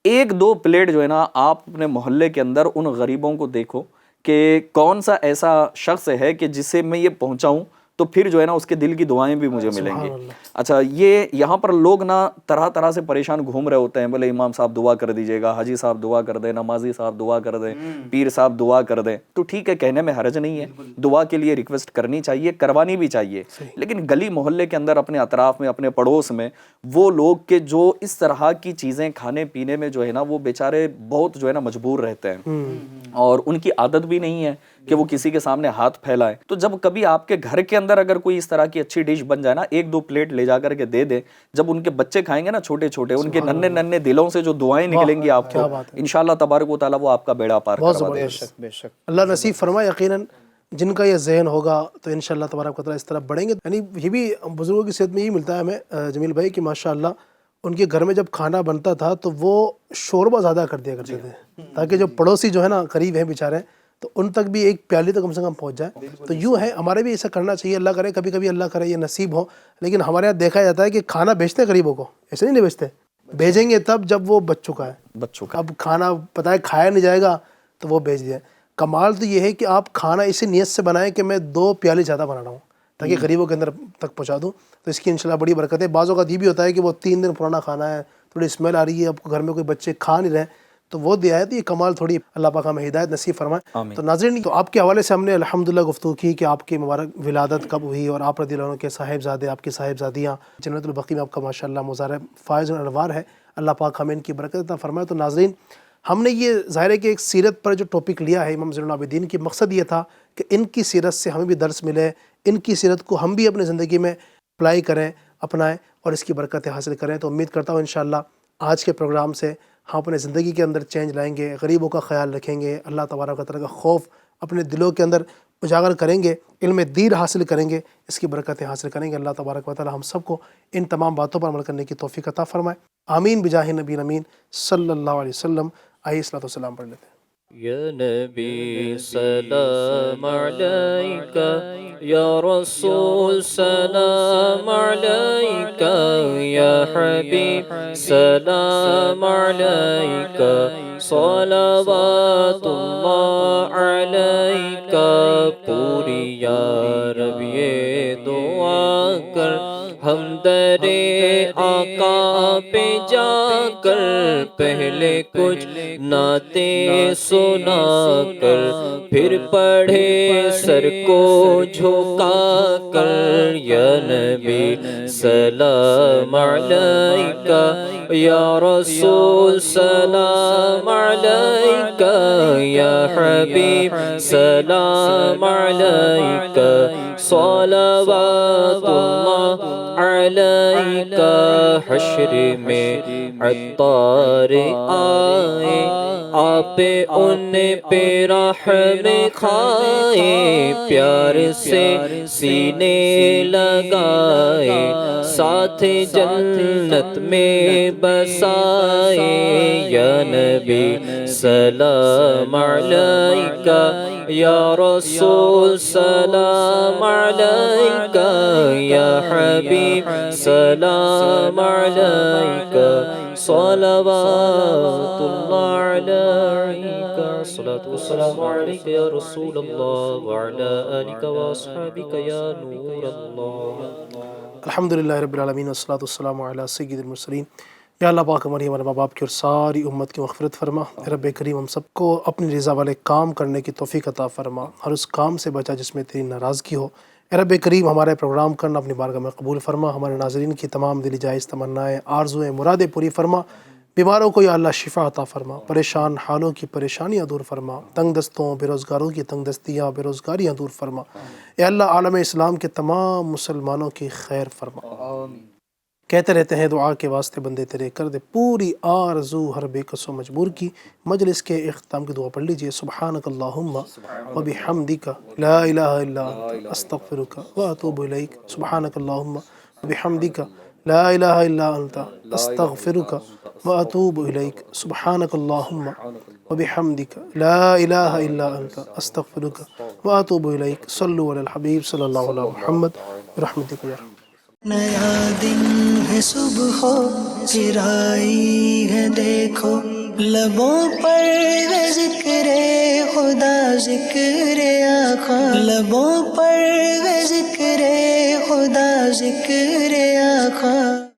[SPEAKER 5] 1-2 پلیٹ جو ہے نا آپ اپنے محلے کے اندر ان غریبوں کو دیکھو کہ کون سا ایسا شخص ہے کہ جس سے میں یہ پہنچاؤں تو پھر جو ہے نا اس کے دل کی دعائیں بھی مجھے ملیں گی۔ اچھا، یہ یہاں پر لوگ نا طرح طرح سے پریشان گھوم رہے ہوتے ہیں، بولے امام صاحب دعا کر دیجیے گا، حاجی صاحب دعا کر دیں، نمازی صاحب دعا کر دیں، پیر صاحب دعا کر دیں۔ تو ٹھیک ہے، کہنے میں حرج نہیں ہے، دعا کے لیے ریکویسٹ کرنی چاہیے، کروانی بھی چاہیے، لیکن گلی محلے کے اندر اپنے اطراف میں، اپنے پڑوس میں وہ لوگ کہ جو اس طرح کی چیزیں کھانے پینے میں جو ہے نا وہ بیچارے بہت جو ہے نا مجبور رہتے ہیں اور ان کی عادت بھی نہیں ہے کہ وہ کسی کے سامنے ہاتھ پھیلائے، تو جب کبھی آپ کے گھر کے اندر اگر کوئی اس طرح کی اچھی ڈش بن جائے نا، 1-2 پلیٹ لے جا کر کے دے دیں، جب ان کے بچے کھائیں گے نا چھوٹے چھوٹے، ان کے ننھے ننھے دلوں سے جو دعائیں نکلیں گی آپ کو، انشاءاللہ تبارک و تعالیٰ وہ آپ کا بیڑا پار کروا دے گا۔
[SPEAKER 6] بے شک
[SPEAKER 2] اللہ نصیب فرمائے۔ یقیناً جن کا یہ ذہن ہوگا تو انشاءاللہ تبارک و تعالیٰ اس طرح بڑھیں گے۔ یعنی یہ بھی بزرگوں کی صحت میں یہ ملتا ہے ہمیں جمیل بھائی کہ ماشاءاللہ ان کے گھر میں جب کھانا بنتا تھا تو وہ شوربہ زیادہ کر دیا کرتے تھے، تاکہ جو پڑوسی جو ہے نا قریب ہیں بیچارے، تو ان تک بھی ایک پیالی تو کم سے کم پہنچ جائے۔ تو یوں ہے، ہمارے بھی ایسا کرنا چاہیے، اللہ کرے کبھی کبھی اللہ کرے یہ نصیب ہو۔ لیکن ہمارے یہاں دیکھا جاتا ہے کہ کھانا بیچتے ہیں غریبوں کو، ایسے نہیں بیچتے، بھیجیں گے تب جب وہ بچ چکا ہے،
[SPEAKER 5] بچوں کا
[SPEAKER 2] اب کھانا پتہ ہے کھایا نہیں جائے گا تو وہ بیچ دیا۔ کمال تو یہ ہے کہ آپ کھانا اسی نیت سے بنائیں کہ میں 2 پیالے زیادہ بنا رہا ہوں تاکہ غریبوں کے اندر تک پہنچا دوں، تو اس کی انشاءاللہ بڑی برکت ہے۔ بعض اوقات یہ بھی ہوتا ہے کہ وہ 3 دن پرانا کھانا ہے، تھوڑی اسمیل آ رہی ہے، آپ کو گھر میں کوئی بچے کھا نہیں رہے تو وہ دیا ہے، تو یہ کمال تھوڑی اللہ پاک ہمیں ہدایت نصیب فرمائے۔ تو ناظرین، تو آپ کے حوالے سے ہم نے الحمدللہ گفتگو کی کہ آپ کی مبارک ولادت کب ہوئی اور آپ رضی اللہ عنہ کے صاحبزادے، آپ کی صاحبزادیاں، جنت البقیع میں آپ کا ماشاءاللہ مزار فائز الانوار ہے، اللہ پاک ہمیں ان کی برکت عطا فرمائے۔ تو ناظرین، ہم نے یہ ظاہر ہے کہ ایک سیرت پر جو ٹاپک لیا ہے امام زین العابدین کی، مقصد یہ تھا کہ ان کی سیرت سے ہمیں بھی درس ملے، ان کی سیرت کو ہم بھی اپنی زندگی میں اپلائی کریں، اپنائیں اور اس کی برکتیں حاصل کریں۔ تو امید کرتا ہوں انشاءاللہ آج کے پروگرام سے ہم اپنے زندگی کے اندر چینج لائیں گے، غریبوں کا خیال رکھیں گے، اللہ تبارک و تعالیٰ کا خوف اپنے دلوں کے اندر اجاگر کریں گے، علم دین حاصل کریں گے، اس کی برکتیں حاصل کریں گے۔ اللہ تبارک و تعالیٰ ہم سب کو ان تمام باتوں پر عمل کرنے کی توفیق عطا فرمائے، آمین بجاہ نبی امین صلی اللہ علیہ وسلم۔ آئیے صلاۃ والسلام پڑھ لیتے ہیں۔
[SPEAKER 4] یا نبی سلام علیکہ، یا رسول سلام علیکہ، یا حبیب سلام علیکہ، صلوات اللہ علیکہ۔ پوری یا رب یہ دعا کر، ہم در آقا پہ جا کر پہلے کچھ نعتیں سنا کر، پھر پڑھے سر کو جھکا کر۔ یا نبی سلام علیکہ، یا رسول سلام علیکہ، یا حبیب سلام علیکہ، صلوات اللہ علیکہ۔ حشر میں عطار آئے، آپ ان پہ رحم کھائے، پیار سے سینے لگائے، ساتھ جنت میں بسائے۔ یا نبی سلام علیکہ، یا رسول سلام علیکہ، یا حبیب سلام علیکہ، صلوات اللہ علیکہ۔ الصلاۃ والسلام علیکہ یا رسول اللہ، وعلی آلکہ واصحابکہ یا نور اللہ۔
[SPEAKER 2] الحمدللہ رب العالمین والصلاۃ والسلام علی سید المرسلین۔ یا اللہ پاک ہماری ہمارے ماں باپ کی اور ساری امت کی مغفرت فرما۔ اے رب کریم ہم سب کو اپنی رضا والے کام کرنے کی توفیق عطا فرما، ہر اس کام سے بچا جس میں تیری ناراضگی ہو۔ اے رب کریم ہمارے پروگرام کرنا اپنی بارگاہ میں قبول فرما، ہمارے ناظرین کی تمام دلی جائز تمنائیں، آرزویں، مرادیں پوری فرما۔ بیماروں کو یا اللہ شفا عطا فرما، پریشان حالوں کی پریشانیاں دور فرما، تنگ دستوں بے روزگاروں کی تنگ دستیاں بے روزگاریاں دور فرما۔ اے اللہ عالم اسلام کے تمام مسلمانوں کی خیر فرما۔ کہتے رہتے ہیں دعا کے واسطے بندے تیرے، کر دے پوری آرزو ہر بے کس و مجبور کی۔ مجلس کے اختتام کی دعا پڑھ لیجئے۔ سبحانک اللہم و بحمدک، لا الہ الا انت، استغفرک و اتوب الیک۔ سبحانک اللہم و بحمدک، لا الہ الا انت، استغفرک و اتوب الیک۔ سبحانک اللہم و بحمدک، لا الہ الا انت، استغفرک و اتوب الیک۔ صلو علی الحبیب صلی اللہ علیہ محمد برحمتک یا رحمت۔
[SPEAKER 1] نیا دن ہے، صبح ہو پھر آئی ہے دیکھو، لبوں پر ہے ذکر خدا ذکر آقا، لبوں پر ہے ذکر خدا ذکر آقا۔